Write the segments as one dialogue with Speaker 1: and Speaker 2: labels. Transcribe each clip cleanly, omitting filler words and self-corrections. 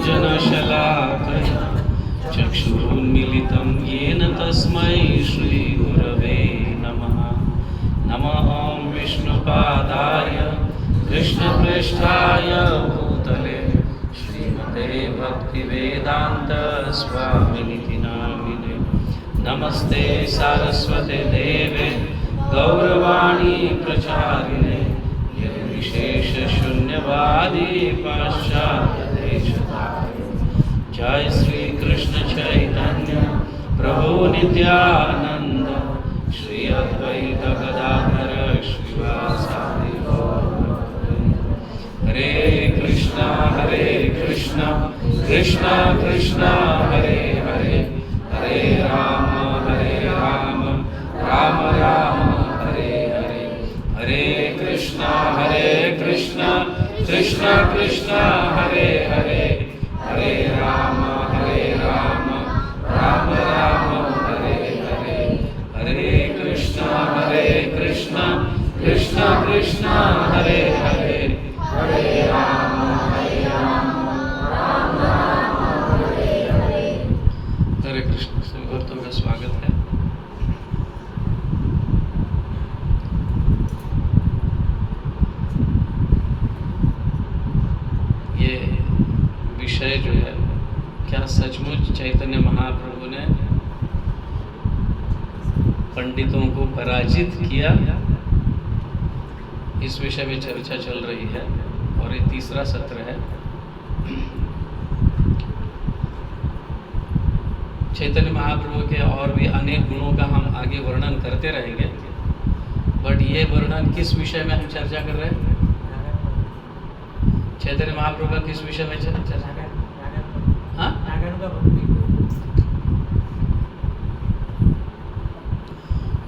Speaker 1: ज्ञानाञ्जनशलाकया चक्षुरुन्मीलितं येन तस्मै श्रीगुरवे नमः। नमः विष्णुपादाय कृष्णपृष्ठाय भूतले श्रीमते भक्तिवेदान्त स्वामिनिति नामिने। नमस्ते सारस्वते देवे गौरवाणी प्रचारिणे निर्विशेष शून्यवादी पाश्चात्य देशतारिणे। जय श्री कृष्ण चैतन्य प्रभु नित्यानंद श्री अद्वैत गदाधर श्रीवासादि गौरभक्तवृंद। हरे कृष्णा कृष्णा कृष्णा हरे हरे, हरे राम राम राम हरे हरे। हरे कृष्णा कृष्णा कृष्णा हरे हरे, हरे राम राम हरे हरे। हरे कृष्णा कृष्णा कृष्णा हरे हरे, हरे राम राम हरे हरे। हरे कृष्ण। सभी भक्तों का स्वागत है। ये विषय जो है, क्या सचमुच चैतन्य महाप्रभु ने पंडितों को पराजित किया? इस विषय में चर्चा चल रही है और ये तीसरा सत्र है। चैतन्य महाप्रभु के और भी अनेक गुणों का हम आगे वर्णन करते रहेंगे, बट ये वर्णन किस विषय में हम चर्चा कर रहे हैं? चैतन्य महाप्रभु का किस विषय में चर्चा कर रहे हैं? हाँ?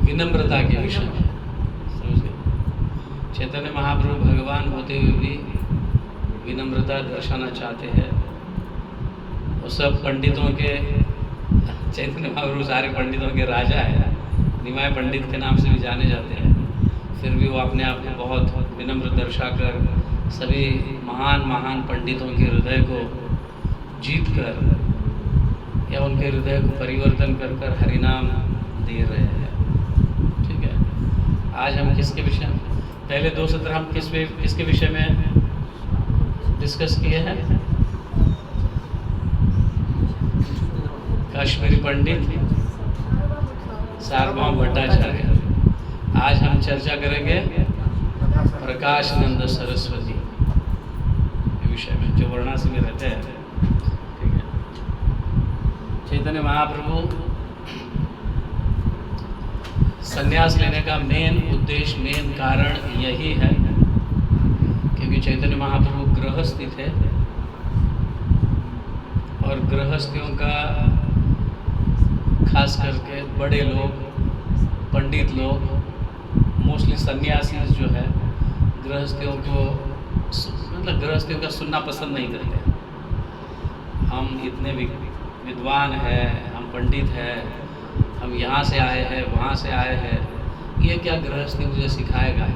Speaker 1: विनम्रता के विषय में। समझ गए? चैतन्य महाप्रभु भगवान होते हुए भी विनम्रता दर्शाना चाहते हैं। वो सब पंडितों के, चैतन्य महाप्रभु सारे पंडितों के राजा है, निमाय पंडित के नाम से भी जाने जाते हैं। फिर भी वो अपने आप को बहुत विनम्र दर्शाकर सभी महान पंडितों के हृदय को जीत कर या उनके हृदय को परिवर्तन कर हरिनाम दे रहे हैं। ठीक है, आज हम किसके विषय में, पहले दो सत्र हम किसके विषय में डिस्कस किए हैं? कश्मीरी पंडित सार्वभौम भट्टाचार्य। आज हम चर्चा करेंगे प्रकाशानंद सरस्वती के विषय में, जो वाराणसी में रहते हैं। ठीक है, चैतन्य महाप्रभु संन्यास लेने का मेन उद्देश्य, मेन कारण यही है क्योंकि चैतन्य महाप्रभु गृहस्थी थे और गृहस्थियों का खास करके बड़े लोग, पंडित लोग, मोस्टली सन्यासी जो है, गृहस्थियों को मतलब गृहस्थियों का सुनना पसंद नहीं करते। हम इतने विद्वान हैं, हम पंडित हैं, हम यहाँ से आए हैं, वहाँ से आए हैं, ये क्या गृहस्थी मुझे सिखाएगा?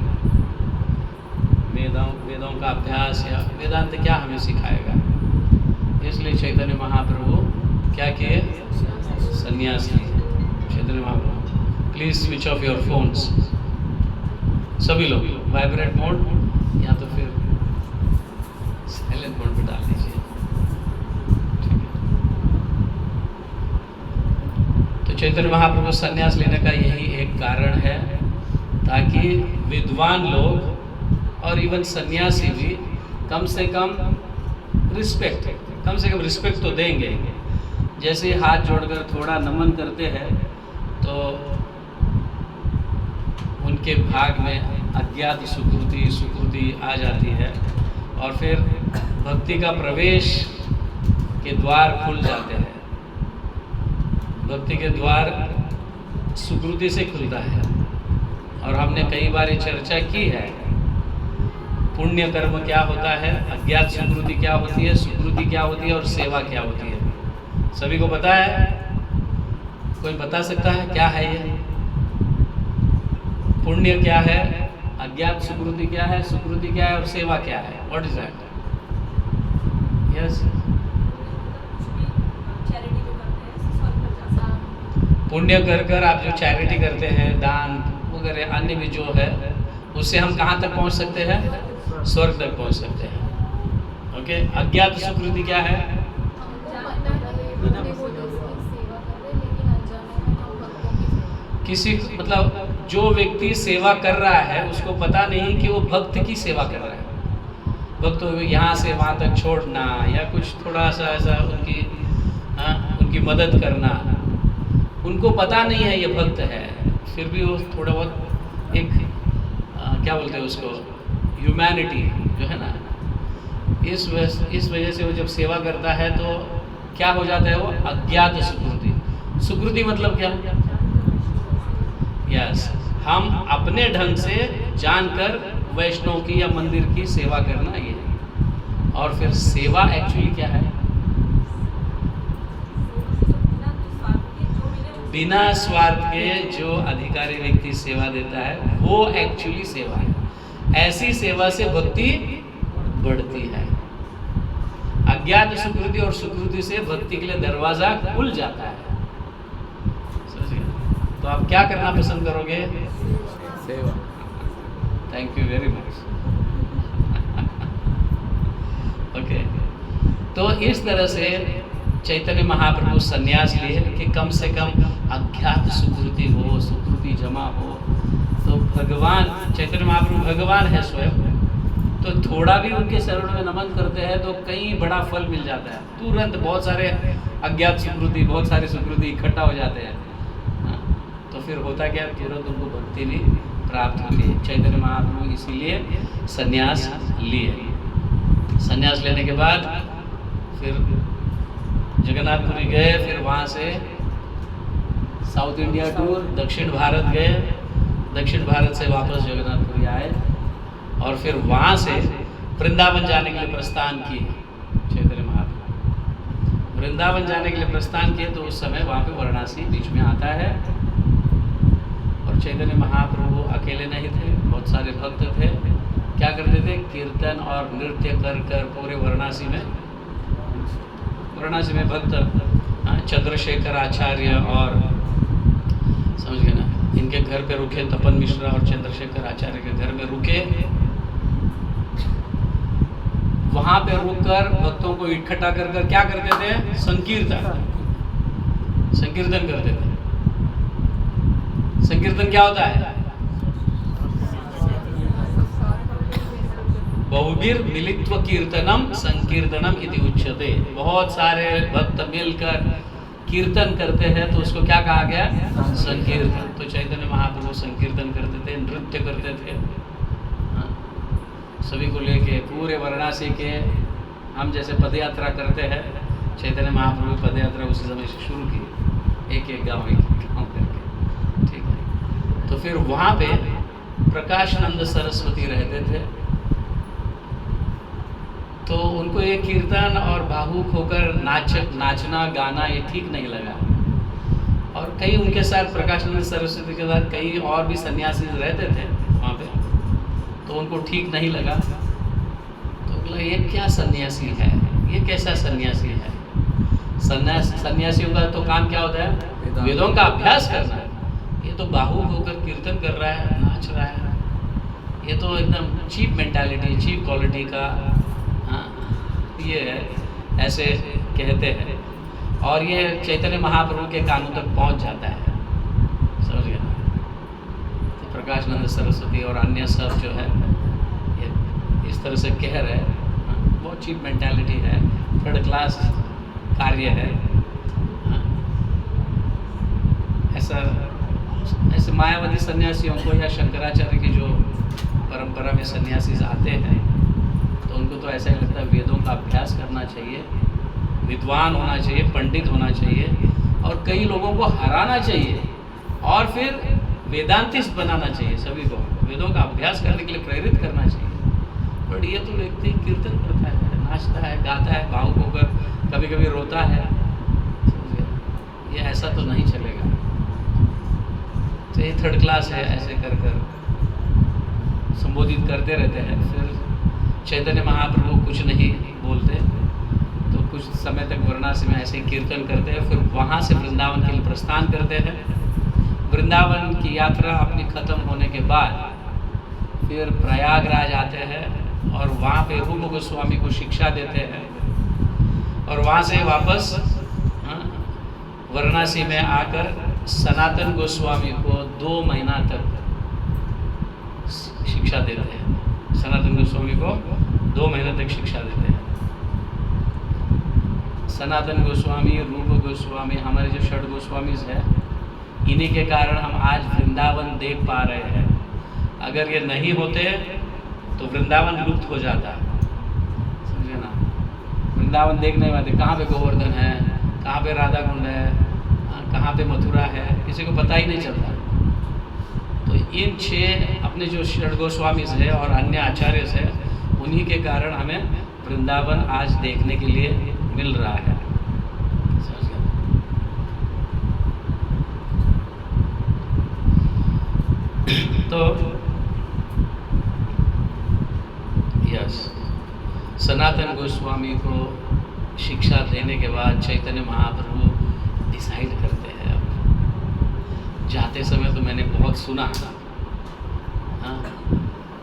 Speaker 1: वेदों का अभ्यास या वेदांत क्या हमें सिखाएगा? इसलिए चैतन्य महाप्रभु क्या किए? संन्यास लिए। Chaitanya Mahaprabhu, please switch off your phones. सभी लोग वाइब्रेट मोड या तो फिर साइलेंट मोड पे डाल दीजिए। ठीक है, तो चैतन्य महाप्रभु संन्यास लेने का यही एक कारण है, ताकि विद्वान लोग और इवन सन्यासी भी कम से कम रिस्पेक्ट तो देंगे। जैसे हाथ जोड़कर थोड़ा नमन करते हैं तो उनके भाग में अज्ञात सुकृति आ जाती है और फिर भक्ति का प्रवेश के द्वार खुल जाते हैं। भक्ति के द्वार सुकृति से खुलता है और हमने कई बार ये चर्चा की है। पुण्य कर्म क्या होता है, अज्ञात सुकृति क्या होती है, सुकृति क्या होती है और सेवा क्या होती है? सभी को पता है? कोई बता सकता है क्या है ये? पुण्य क्या है, अज्ञात सुकृति क्या है, सुकृति क्या है और सेवा क्या है? What is that? यस, पुण्य कर कर आप जो चैरिटी करते हैं, दान वगैरह अन्य भी जो है, उससे हम कहाँ तक पहुँच सकते हैं? स्वर्ग तक पहुँच सकते हैं। ओके, अज्ञात सुकृति क्या है? किसी मतलब जो व्यक्ति सेवा कर रहा है उसको पता नहीं कि वो भक्त की सेवा कर रहा है। भक्त यहाँ से वहाँ तक छोड़ना या कुछ थोड़ा सा ऐसा उनकी मदद करना, उनको पता नहीं है ये भक्त है, फिर भी वो थोड़ा बहुत एक क्या बोलते हैं उसको, ह्यूमैनिटी जो है ना, इस वजह से वो जब सेवा करता है तो क्या हो जाता है? वो अज्ञात सुकृति। सुकृति मतलब क्या? यस, हम अपने ढंग से जानकर वैष्णव की या मंदिर की सेवा करना, ये है। और फिर सेवा एक्चुअली क्या है? बिना स्वार्थ के जो अधिकारी व्यक्ति सेवा देता है वो एक्चुअली सेवा है। ऐसी सेवा से भक्ति बढ़ती है। अज्ञात सुकृति और सुकृति से भक्ति के लिए दरवाजा खुल जाता है। तो आप क्या करना पसंद करोगे? सेवा। Thank you very much. Okay, तो इस तरह से चैतन्य महाप्रभु संन्यास लिए कि कम से कम अज्ञात सुकृति हो, सुकृति जमा हो। तो भगवान चैतन्य महाप्रभु भगवान है स्वयं, तो थोड़ा भी उनके शरण में नमन करते हैं तो कई बड़ा फल मिल जाता है। तुरंत बहुत सारे अज्ञात सुकृति, बहुत सारे सुकृति इकट्ठा हो जाते हैं। तो फिर होता क्या? तुरंत उनको भक्ति भी प्राप्त होती है। चैतन्य महाप्रभु इसीलिए संन्यास लिए। संन्यास लेने के बाद फिर जगन्नाथपुरी गए, फिर वहाँ से साउथ इंडिया टूर, दक्षिण भारत गए, दक्षिण भारत से वापस जगन्नाथपुरी आए और फिर वहाँ से वृंदावन जाने के लिए प्रस्थान किए। चैतन्य महाप्रभु वृंदावन जाने के लिए प्रस्थान किए तो उस समय वहाँ पे वाराणसी बीच में आता है और चैतन्य महाप्रभु अकेले नहीं थे, बहुत सारे भक्त थे। क्या करते थे? कीर्तन और नृत्य कर कर पूरे वाराणसी में भक्त चंद्रशेखर आचार्य और समझ गए ना, इनके घर पे रुके। तपन मिश्रा और चंद्रशेखर आचार्य के घर में रुके। वहां पे रुककर भक्तों को इकट्ठा कर कर क्या करते थे? संकीर्तन करते थे। संकीर्तन क्या होता है? बहुवीर मिलित्व कीर्तनम संकीर्तनम इति उच्यते। बहुत सारे भक्त मिलकर कीर्तन करते हैं तो उसको क्या कहा गया? संकीर्तन। तो चैतन्य महाप्रभु संकीर्तन करते थे, नृत्य करते थे, सभी को लेके पूरे वाराणसी के। हम जैसे पदयात्रा करते हैं, चैतन्य महाप्रभु पदयात्रा उसी समय से शुरू की, एक एक गांव करके। ठीक है, तो फिर वहाँ पे प्रकाशानंद सरस्वती रहते थे। तो उनको ये कीर्तन और भावुक होकर नाचना गाना ये ठीक नहीं लगा। और कई उनके साथ प्रकाशानंद सरस्वती के साथ कई और भी सन्यासी रहते थे वहाँ पे, तो उनको ठीक नहीं लगा। तो बोला ये क्या सन्यासी है, ये कैसा सन्यासी है? सन्यासियों का तो काम क्या होता है? वेदों का अभ्यास करना है। ये तो भावुक होकर कीर्तन कर रहा है, नाच रहा है। ये तो एकदम चीप मेंटालिटी, चीप क्वालिटी का ये है, ऐसे कहते हैं। और ये चैतन्य महाप्रभु के कानों तक पहुंच जाता है, समझ गए ना? तो प्रकाशानंद सरस्वती और अन्य सब जो है ये इस तरह से कह रहे हैं, बहुत चीप मेंटालिटी है, थर्ड क्लास कार्य है। ऐसे मायावादी सन्यासियों को या शंकराचार्य की जो परंपरा में सन्यासी आते हैं तो उनको तो ऐसा ही लगता है वेदों का अभ्यास करना चाहिए, विद्वान होना चाहिए, पंडित होना चाहिए और कई लोगों को हराना चाहिए और फिर वेदांतिस्ट बनाना चाहिए। सभी को वेदों का अभ्यास करने के लिए प्रेरित करना चाहिए। बट ये तो व्यक्ति कीर्तन करता है, नाचता है, गाता है, भावुक होकर कभी कभी रोता है। ये ऐसा तो नहीं चलेगा। तो ये थर्ड क्लास है, ऐसे कर कर संबोधित करते रहते हैं। फिर चैतन्य महाप्रभु कुछ नहीं बोलते, तो कुछ समय तक वाराणसी में ऐसे ही कीर्तन करते हैं, फिर वहाँ से वृंदावन के लिए प्रस्थान करते हैं। वृंदावन की यात्रा अपनी ख़त्म होने के बाद फिर प्रयागराज आते हैं और वहाँ पे रूप गोस्वामी को शिक्षा देते हैं और वहाँ से वापस वाराणसी में आकर सनातन गोस्वामी को 2 महीना तक शिक्षा देते हैं। सनातन गोस्वामी को 2 महीने तक शिक्षा देते हैं। सनातन गोस्वामी, रूप गोस्वामी, हमारे जो षड गोस्वामी है, इन्हीं के कारण हम आज वृंदावन देख पा रहे हैं। अगर ये नहीं होते तो वृंदावन लुप्त हो जाता, समझे ना। वृंदावन देखने वाले कहाँ पे गोवर्धन है, कहाँ पे राधा कुंड है, कहाँ पे मथुरा है, किसी को पता ही नहीं चलता। तो इन 6 अपने जो षड गोस्वामी है और अन्य आचार्य है, उन्हीं के कारण हमें वृंदावन आज देखने के लिए मिल रहा है। तो यस, सनातन गोस्वामी को शिक्षा देने के बाद चैतन्य महाप्रभु डिसाइड करते हैं। अब जाते समय तो मैंने बहुत सुना, हाँ,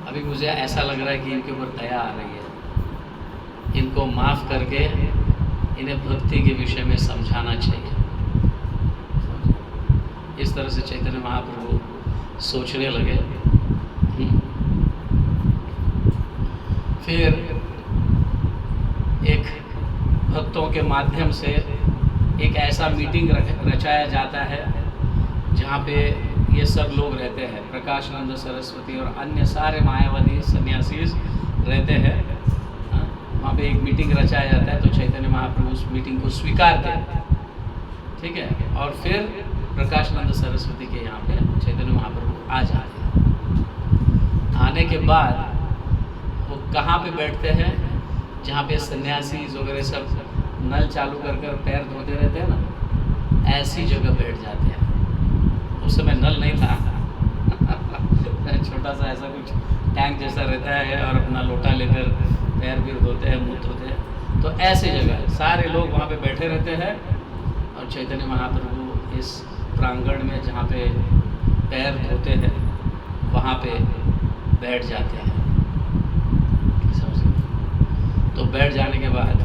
Speaker 1: अभी मुझे ऐसा लग रहा है कि इनके ऊपर दया आ रही है, इनको माफ़ करके इन्हें भक्ति के विषय में समझाना चाहिए। इस तरह से चैतन्य महाप्रभु सोचने लगे। फिर एक भक्तों के माध्यम से एक ऐसा मीटिंग रचाया जाता है जहाँ पे ये सब लोग रहते हैं, प्रकाशानंद सरस्वती और अन्य सारे मायावादी सन्यासी रहते हैं। वहाँ पे एक मीटिंग रचाया जाता है, तो चैतन्य महाप्रभु उस मीटिंग को स्वीकारते हैं, ठीक है। और फिर प्रकाशानंद सरस्वती के यहाँ पे चैतन्य महाप्रभु आ जाते हैं। आने के बाद वो कहाँ पे बैठते हैं, जहाँ पे सन्यासी वगैरह सब नल चालू कर पैर धोते रहते हैं ना, ऐसी जगह बैठ जाते हैं। उस समय नल नहीं था छोटा सा ऐसा कुछ टैंक जैसा रहता है और अपना लोटा लेकर पैर भी धोते हैं, मुँह धोते हैं। तो ऐसी जगह सारे लोग वहाँ पे बैठे रहते हैं और चैतन्य महाप्रभु इस प्रांगण में जहाँ पे पैर धोते हैं वहाँ पे बैठ जाते हैं। तो बैठ जाने के बाद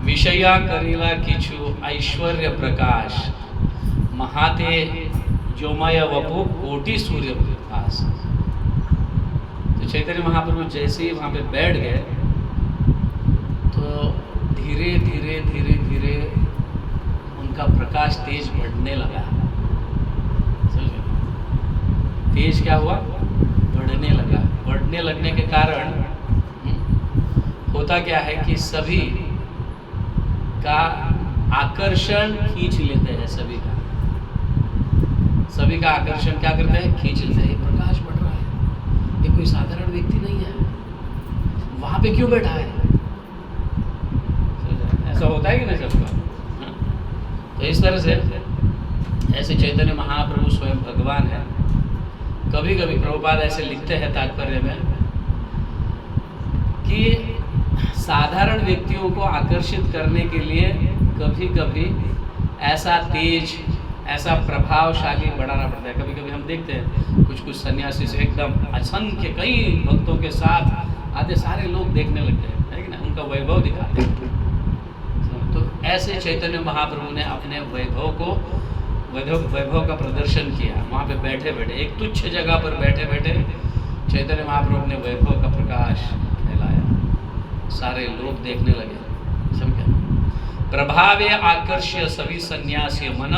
Speaker 1: विषया करीला किचु ऐश्वर्य प्रकाश महाते जोमय वपु कोटि सूर्य प्रकाश। तो चैतन्य महाप्रभु जैसे ही वहाँ पे बैठ गए तो धीरे धीरे धीरे धीरे उनका प्रकाश तेज बढ़ने लगा। तेज क्या हुआ, बढ़ने लगा। बढ़ने लगने के कारण होता क्या है कि सभी का आकर्षण खींच लेते हैं। सभी का आकर्षण क्या करते हैं, खींच लेते हैं। प्रकाश बढ़ रहा है, ये कोई साधारण व्यक्ति नहीं है, वहां पे क्यों बैठा है। ऐसा होता है कि नहीं सबका। तो इस तरह से ऐसे चैतन्य महाप्रभु स्वयं भगवान है। कभी कभी प्रभुपाद ऐसे लिखते हैं तात्पर्य में कि साधारण व्यक्तियों को आकर्षित करने के लिए कभी कभी ऐसा तेज, ऐसा प्रभावशाली बढ़ाना पड़ता है। कभी कभी हम देखते हैं कुछ सन्यासी से एकदम असंख्य कई भक्तों के साथ आते, सारे लोग देखने लगते हैं, है कि ना, उनका वैभव दिखाते हैं। तो ऐसे चैतन्य महाप्रभु ने अपने वैभव का प्रदर्शन किया। वहाँ पे बैठे बैठे एक तुच्छ जगह पर बैठे बैठे चैतन्य महाप्रभु ने वैभव का प्रकाश फैलाया। सारे लोग देखने लगे। समझे। प्रभावे आकर्ष्य सभी सन्यासी मन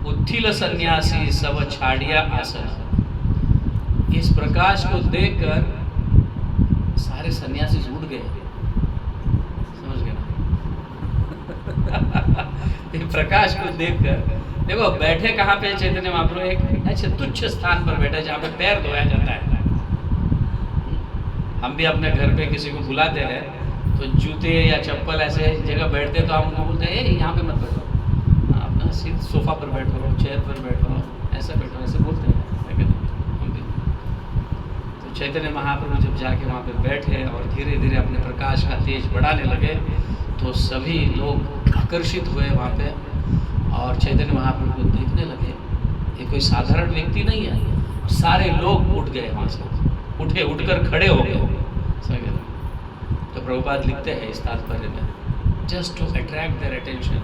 Speaker 1: उत्थिल सन्यासी सब छाड़िया आसन। इस प्रकाश को देखकर सारे सन्यासी उठ गए। समझ गए ना इस प्रकाश को देखकर। देखो बैठे कहाँ पे चैतन्य महाप्रभु, एक ऐसे तुच्छ स्थान पर बैठे जहाँ पे पैर धोया जाता है। हम भी अपने घर पे किसी को बुलाते हैं तो जूते या चप्पल ऐसे जगह बैठते तो हम उनको बोलते हैं यहाँ पे मत बैठो, अपना सीट सोफा पर बैठो, चेयर पर बैठो, ऐसा बैठो, ऐसे बोलते हैं। लेकिन हम भी तो चैतन्य महाप्रभु जब जाके वहाँ पे बैठे और धीरे धीरे अपने प्रकाश का तेज बढ़ाने लगे तो सभी लोग आकर्षित हुए वहाँ पे और चैतन्य महाप्रभु को देखने लगे। ये कोई साधारण व्यक्ति नहीं है। सारे लोग उठ गए वहाँ से, उठकर खड़े हो गए। तो प्रभुपाद लिखते हैं इस तात्पर्य में, just to attract their attention,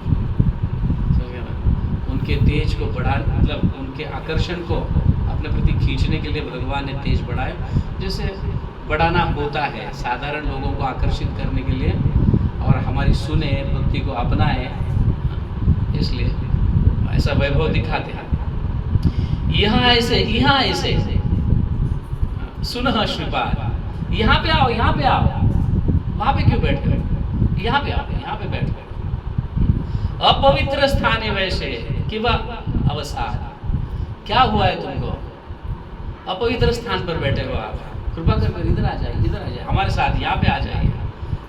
Speaker 1: उनके तेज को बढ़ा, मतलब उनके आकर्षण को अपने प्रति खींचने के लिए भगवान ने तेज बढ़ाए। जैसे बढ़ाना होता है साधारण लोगों को आकर्षित करने के लिए और हमारी सुने, भक्ति को अपनाए, इसलिए ऐसा वैभव दिखाते हैं। यहाँ ऐसे सुनह श्रीपाद, यहाँ पे आओ, वहाँ पे क्यों बैठ गए, यहाँ पे आओ, यहाँ पे बैठ गए। अपवित्र स्थान है वैसे कि वह अवसाद, क्या हुआ है तुमको, अपवित्र स्थान पर बैठे हो आप, कृपा कर इधर आ जाइए हमारे साथ, यहाँ पे आ जाइए,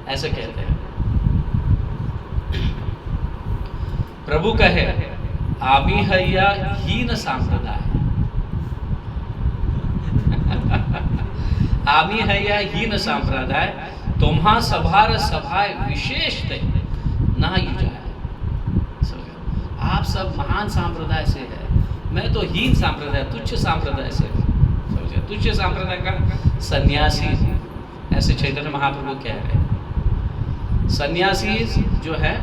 Speaker 1: ऐसे कहते हैं। प्रभु कहे आमी हैया हीन सांप्रदाय, आमी हैया हीन सांप्रदाय, तुम्हा सभार सभाए विशेष ना युजाए। आप सब महान सांप्रदाय से है, मैं तो हीन सांप्रदाय, तुच्छ सांप्रदाय से हूँ। तुच्छ सांप्रदाय का सन्यासी, ऐसे चैतन्य महाप्रभु कह रहे हैं। सन्यासी जो है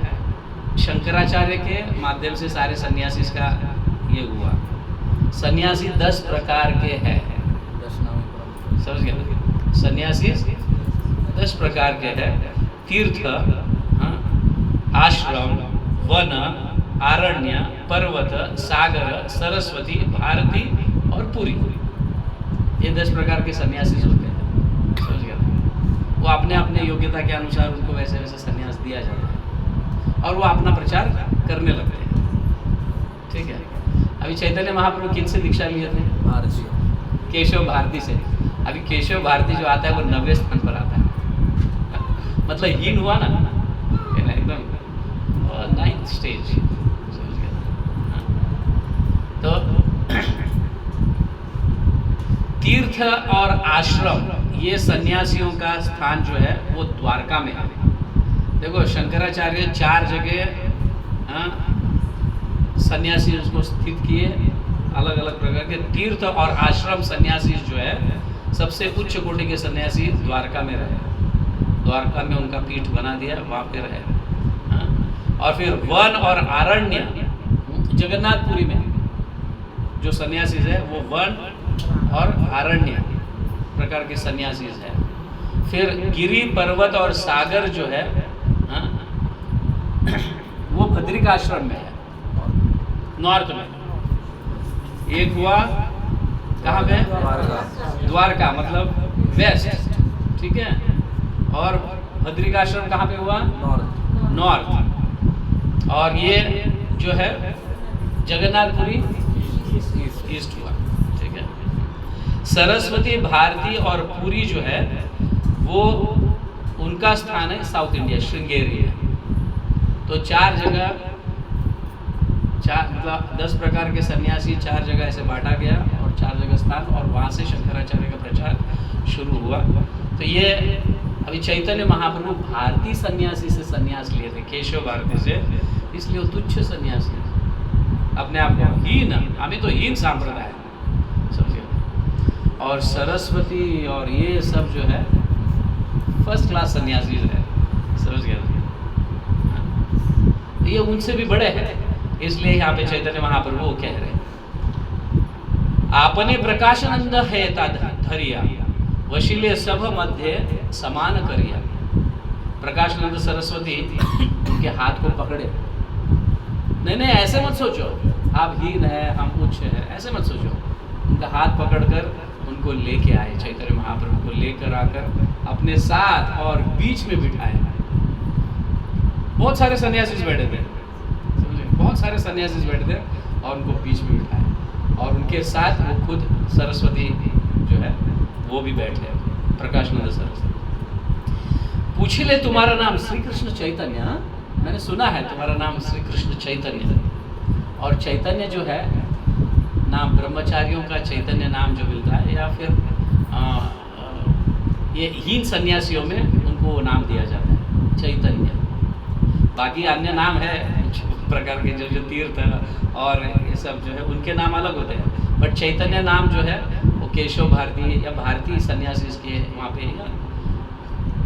Speaker 1: शंकराचार्य के माध्यम से सारे सन्यासी का ये हुआ। सन्यासी 10 प्रकार के हैं, समझ गए। सन्यासी 10 प्रकार के हैं। तीर्थ, आश्रम, वन, आरण्य, पर्वत, सागर, सरस्वती, भारती और पुरी, ये 10 प्रकार के सन्यासी होते हैं, समझ गए। वो अपने अपने योग्यता के अनुसार उनको वैसे वैसे सन्यास दिया जाता है और वो अपना प्रचार करने लगते हैं, ठीक है। अभी चैतन्य महाप्रभु किन से दीक्षा लिए थे? केशव भारती से। अभी केशव भारती जो आता है वो 90वें स्थान पर आता है, मतलब हीन हुआ ना, एकदम 9th स्टेज। तो तीर्थ और आश्रम, ये सन्यासियों का स्थान जो है वो द्वारका में है। देखो शंकराचार्य 4 जगह सन्यासी उसको स्थित किए, अलग अलग प्रकार के तीर्थ और आश्रम सन्यासी जो है सबसे उच्च कोटि के सन्यासी द्वारका में रहे। द्वारका में उनका पीठ बना दिया, वहाँ पे रहे। और फिर वन और आरण्य, जगन्नाथपुरी में जो सन्यासी है वो वन और आरण्य प्रकार के सन्यासी है। फिर गिरी, पर्वत और सागर जो है वो भद्रिकाश्रम में है, नॉर्थ में। एक हुआ कहाँ पे? द्वारका, मतलब वेस्ट, ठीक है। और भद्रिकाश्रम कहाँ पे हुआ? नॉर्थ। और ये जो है जगन्नाथपुरी ईस्ट हुआ, ठीक है। सरस्वती, भारती और पुरी जो है वो उनका स्थान है साउथ इंडिया, श्रृंगेरी है। तो 4 जगह, 10 प्रकार के सन्यासी 4 जगह ऐसे बांटा गया और 4 जगह स्थान, और वहाँ से शंकराचार्य का प्रचार शुरू हुआ। तो ये अभी चैतन्य महाप्रभु भारती सन्यासी से सन्यास लिए थे, केशव भारती से, इसलिए वो तुच्छ सन्यासी है, अपने आप को हीन, हमें तो हीन सांप्रदाय समझिए। और सरस्वती और ये सब जो है फर्स्ट क्लास सन्यासी है, समझ गया। ये उनसे भी बड़े हैं, इसलिए यहाँ पे चैतन्य महाप्रभु कह रहे हैं आपने प्रकाशानंद है धरिया, वशीले सब मध्य समान करिया। प्रकाशानंद सरस्वती उनके हाथ को पकड़े, नहीं ऐसे मत सोचो आप हीन है हम उच्च है, ऐसे मत सोचो। उनका हाथ पकड़कर उनको लेके आए, चैतन्य महाप्रभु को लेकर आकर अपने साथ और बीच में बिठाए। बहुत सारे सन्यासी बैठे थे, बहुत सारे सन्यासी बैठे थे और उनको बीच में बिठाए, और उनके साथ वो खुद सरस्वती जो है वो भी बैठे, प्रकाशानंद सरस्वती। पूछ ले तुम्हारा नाम श्री कृष्ण चैतन्य, मैंने सुना है तुम्हारा नाम श्री कृष्ण चैतन्य है। और चैतन्य जो है नाम ब्रह्मचारियों का चैतन्य नाम जो मिलता है, या फिर ये हीन सन्यासियों में उनको नाम दिया जाता है चैतन्य। बाकी अन्य नाम है कुछ प्रकार के जो तीर्थ और ये सब जो है उनके नाम अलग होते हैं, बट चैतन्य नाम जो है वो केशव भारती या भारती सन्यासी के वहाँ पे या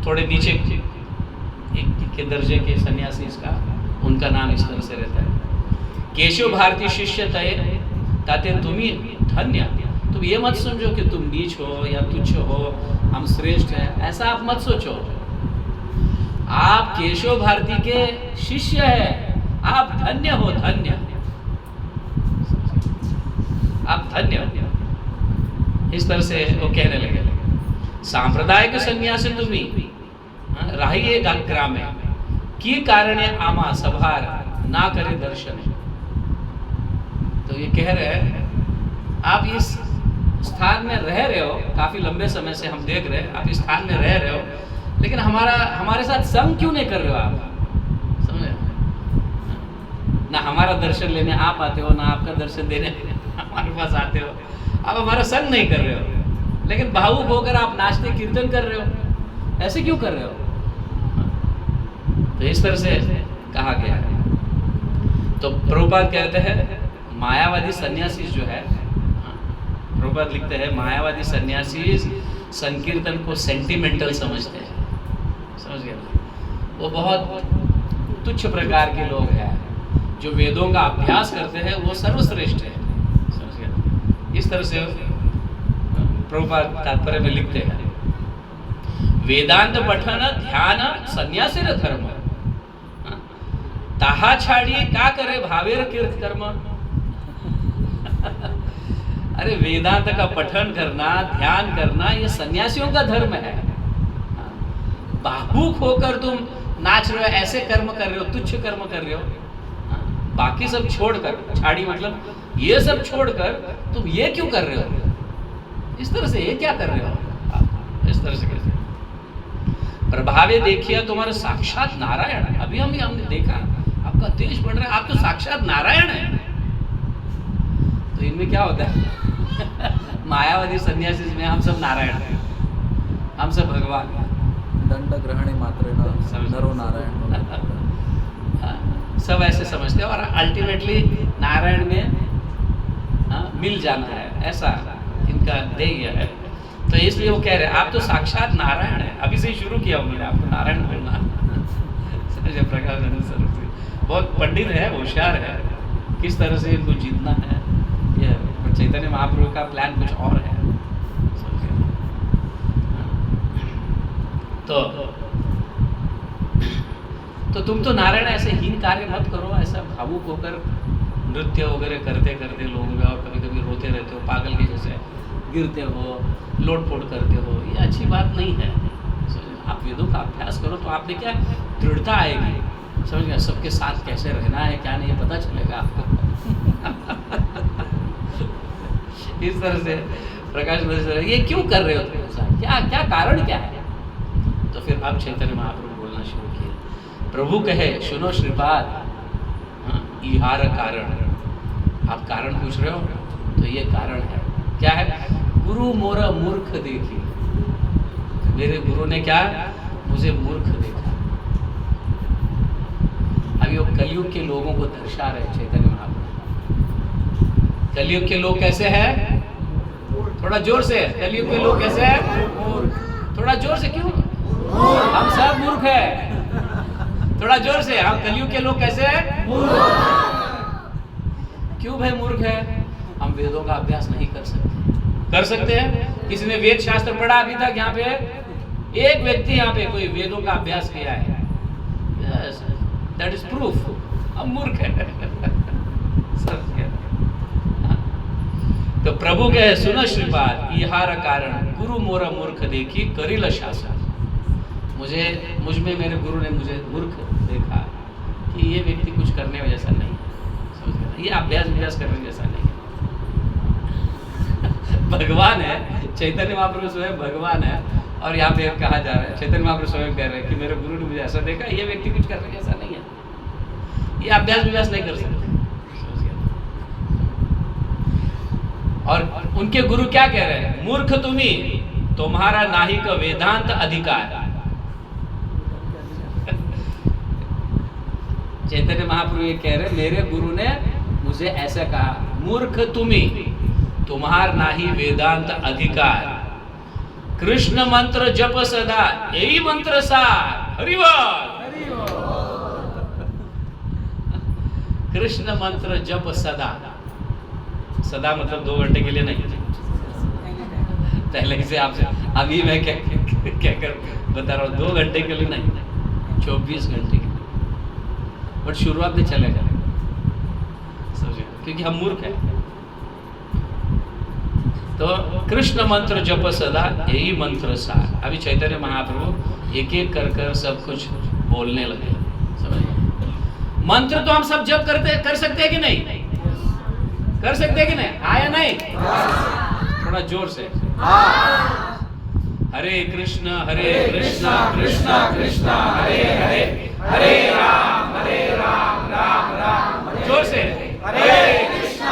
Speaker 1: थोड़े नीचे एक के दर्जे के सन्यासी का उनका नाम इस तरह से रहता है। केशव भारती शिष्य तय ताते तुम्हें धन्य, तुम ये मत समझो कि तुम नीच हो या तुच्छ हो, हम श्रेष्ठ हैं, ऐसा आप मत सोचो। आप केशव भारती के शिष्य हैं, आप धन्य हो, धन्य, आप धन्य हो। इस तरह से वो कहने लगे। सांप्रदायिक सन्यासी तुम्ही राहिए ग्रामे की कारणे आमा सभार ना करे दर्शन। तो ये कह रहे हैं आप इस स्थान में रह रहे हो, काफी लंबे समय से हम देख रहे हैं आप इस स्थान में रह रहे हो, लेकिन हमारे साथ संग क्यों नहीं कर रहे हो आप? समझे ना, हमारा दर्शन लेने आप आते हो ना आपका दर्शन देने हमारे पास आते हो, आप हमारा संग नहीं कर रहे हो, लेकिन भावुक होकर आप नाचते कीर्तन कर रहे हो, ऐसे क्यों कर रहे हो? तो इस तरह से कहा गया है। तो प्रभुपाद कहते हैं मायावादी सन्यासी जो है, प्रभुपाद लिखते हैं मायावादी सन्यासी संकीर्तन को सेंटिमेंटल समझते हैं, समझ गए? वो बहुत तुच्छ प्रकार के लोग हैं, जो वेदों का अभ्यास करते हैं वो सर्वश्रेष्ठ है, समझ गए? इस तरह से प्रभुपाद तात्पर्य में लिखते हैं वेदांत पठन ध्यान सन्यासी धर्म ताहा छाड़ी का करे भावेर तीर्थ कर्म। अरे वेदांत का पठन करना, ध्यान करना ये सन्यासियों का धर्म है। भावुक होकर तुम नाच रहे हो, ऐसे कर्म कर रहे हो, तुच्छ कर्म कर रहे हो, बाकी सब छोड़कर, छाड़ी मतलब ये सब छोड़कर तुम ये क्यों कर रहे हो? इस तरह से ये क्या कर रहे हो? इस तरह से कैसे? प्रभावे देखिए तुम्हारे साक्षात नारायण, अभी हमने देखा आपका तेज बढ़ रहा है, आप तो साक्षात नारायण है। तो इनमें क्या होता है मायावादी सन्यासी में हम सब नारायण हैं, हम सब भगवान,
Speaker 2: दंड ग्रहणे मात्र नरो नारायण
Speaker 1: सब ऐसे समझते हैं, और अल्टीमेटली नारायण में मिल जाना है, ऐसा इनका ध्येय है। तो इसलिए वो कह रहे हैं आप तो साक्षात नारायण है। अभी से ही शुरू किया उन्होंने आपको नारायण बोलना प्रकाश बहुत पंडित है, होशियार है, किस तरह से इनको जीतना है, ये चैतन्य महाप्रभु का प्लान कुछ और है। तो तुम तो नारायण ऐसे हीन कार्य मत करो, ऐसा भावुक होकर नृत्य वगैरह करते करते लोगों का, और कभी कभी रोते रहते हो, पागल के जैसे गिरते हो, लोट-पोट करते हो, ये अच्छी बात नहीं है। आप वेदों का अभ्यास करो तो आपने क्या दृढ़ता आएगी, समझ गए? सबके साथ कैसे रहना है क्या नहीं पता चलेगा आपको। इस तरह से प्रकाश ये क्यों कर रहे हो तुम ऐसा, क्या क्या कारण क्या है? तो फिर अब चैतन्य महाप्रभु बोलना शुरू किए। प्रभु कहे सुनो श्रीपाद, इहार कारण, आप कारण पूछ रहे हो तो ये कारण है। क्या है? गुरु मोरा मूर्ख देखी, मेरे गुरु ने क्या मुझे मूर्ख देखा। अभी वो कलयुग के लोगों को दर्शा रहे चैतन्य महाप्रभु। कलयुग के लोग कैसे हैं? थोड़ा जोर से, कलयुग के लोग कैसे हैं? थोड़ा जोर से। क्यों? हम सब मूर्ख हैं। थोड़ा जोर से, हम कलयुग के लोग कैसे हैं? क्यों भाई मूर्ख है? हम वेदों का अभ्यास नहीं कर सकते। कर सकते हैं? किसी ने वेद शास्त्र पढ़ा अभी तक? यहाँ पे एक व्यक्ति यहाँ पे कोई वेदों का अभ्यास किया है? yes, that is proof हम मूर्ख है। तो प्रभु कहे सुनो श्रीपाद, इहार कारण गुरु मोरा मूर्ख देखी करिल शासन। मुझ में मेरे गुरु ने मुझे मूर्ख देखा कि ये व्यक्ति कुछ करने जैसा नहीं है, ये अभ्यास करने जैसा नहीं है। भगवान है, चैतन्य महाप्रभु स्वयं भगवान है, और यहाँ पे कहा जा रहा है, चैतन्य महाप्रभु स्वयं कह रहे हैं कि मेरे गुरु ने मुझे ऐसा देखा, ये व्यक्ति कुछ करने जैसा नहीं है, ये अभ्यास नहीं कर सकते। और उनके गुरु क्या कह रहे हैं? मूर्ख तुम्ही, तुम्हारा नाहि का वेदांत अधिकार। चैतन्य महाप्रभु ये कह रहे, मेरे गुरु ने मुझे ऐसा कहा, मूर्ख तुम्ही, तुम्हार नाही वेदांत अधिकार, कृष्ण मंत्र जप सदा, यही मंत्र सार, हरि बोल। कृष्ण मंत्र जप सदा, सदा मतलब 2 घंटे के लिए नहीं, पहले से आपसे अभी मैं क्या कर बता रहा हूँ, 2 घंटे के लिए नहीं, 24 घंटे के लिए, बट शुरुआत में चलेगा, समझे, क्योंकि हम मूर्ख हैं। तो कृष्ण मंत्र जप सदा, यही मंत्र सार। अभी चैतन्य महाप्रभु एक एक कर सब कुछ बोलने लगे, समझे। मंत्र तो हम सब जप कर सकते हैं कि नहीं, कर सकते हैं कि नहीं, आया नहीं, थोड़ा जोर से, हरे कृष्ण कृष्ण कृष्ण हरे हरे, हरे राम राम राम, जोर से, हरे कृष्ण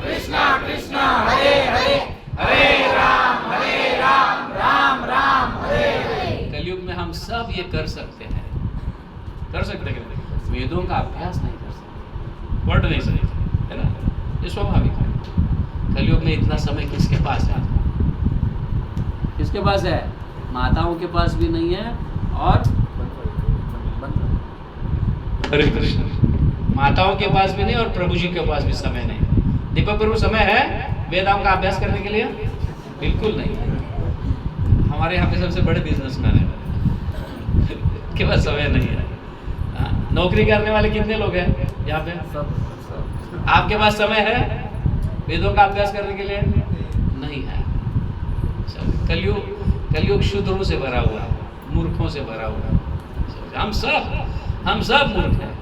Speaker 1: कृष्ण कृष्ण हरे हरे, हरे राम राम राम हरे हरे। कलयुग में हम सब ये कर सकते हैं, कर सकते हैं, वेदों का अभ्यास नहीं कर सकते, पढ़ नहीं सकते, है ना, ये स्वाभाविक है। कलयुग में इतना समय किसके पास है, किसके पास है, माताओं के पास भी नहीं है, और हरे कृष्ण, माताओं के पास भी नहीं और प्रभु जी के पास भी समय नहीं। दीपक प्रभु समय है वेदाओं का अभ्यास करने के लिए, बिल्कुल नहीं। हमारे यहाँ पे सबसे बड़े बिजनेसमैन है के पास समय नहीं है। नौकरी करने वाले कितने लोग हैं यहाँ पे, आपके पास समय है वेदों का अभ्यास करने के लिए, नहीं है। कलयुग शुद्रों से भरा हुआ है, मूर्खों से भरा हुआ है, हम सब मूर्ख हैं।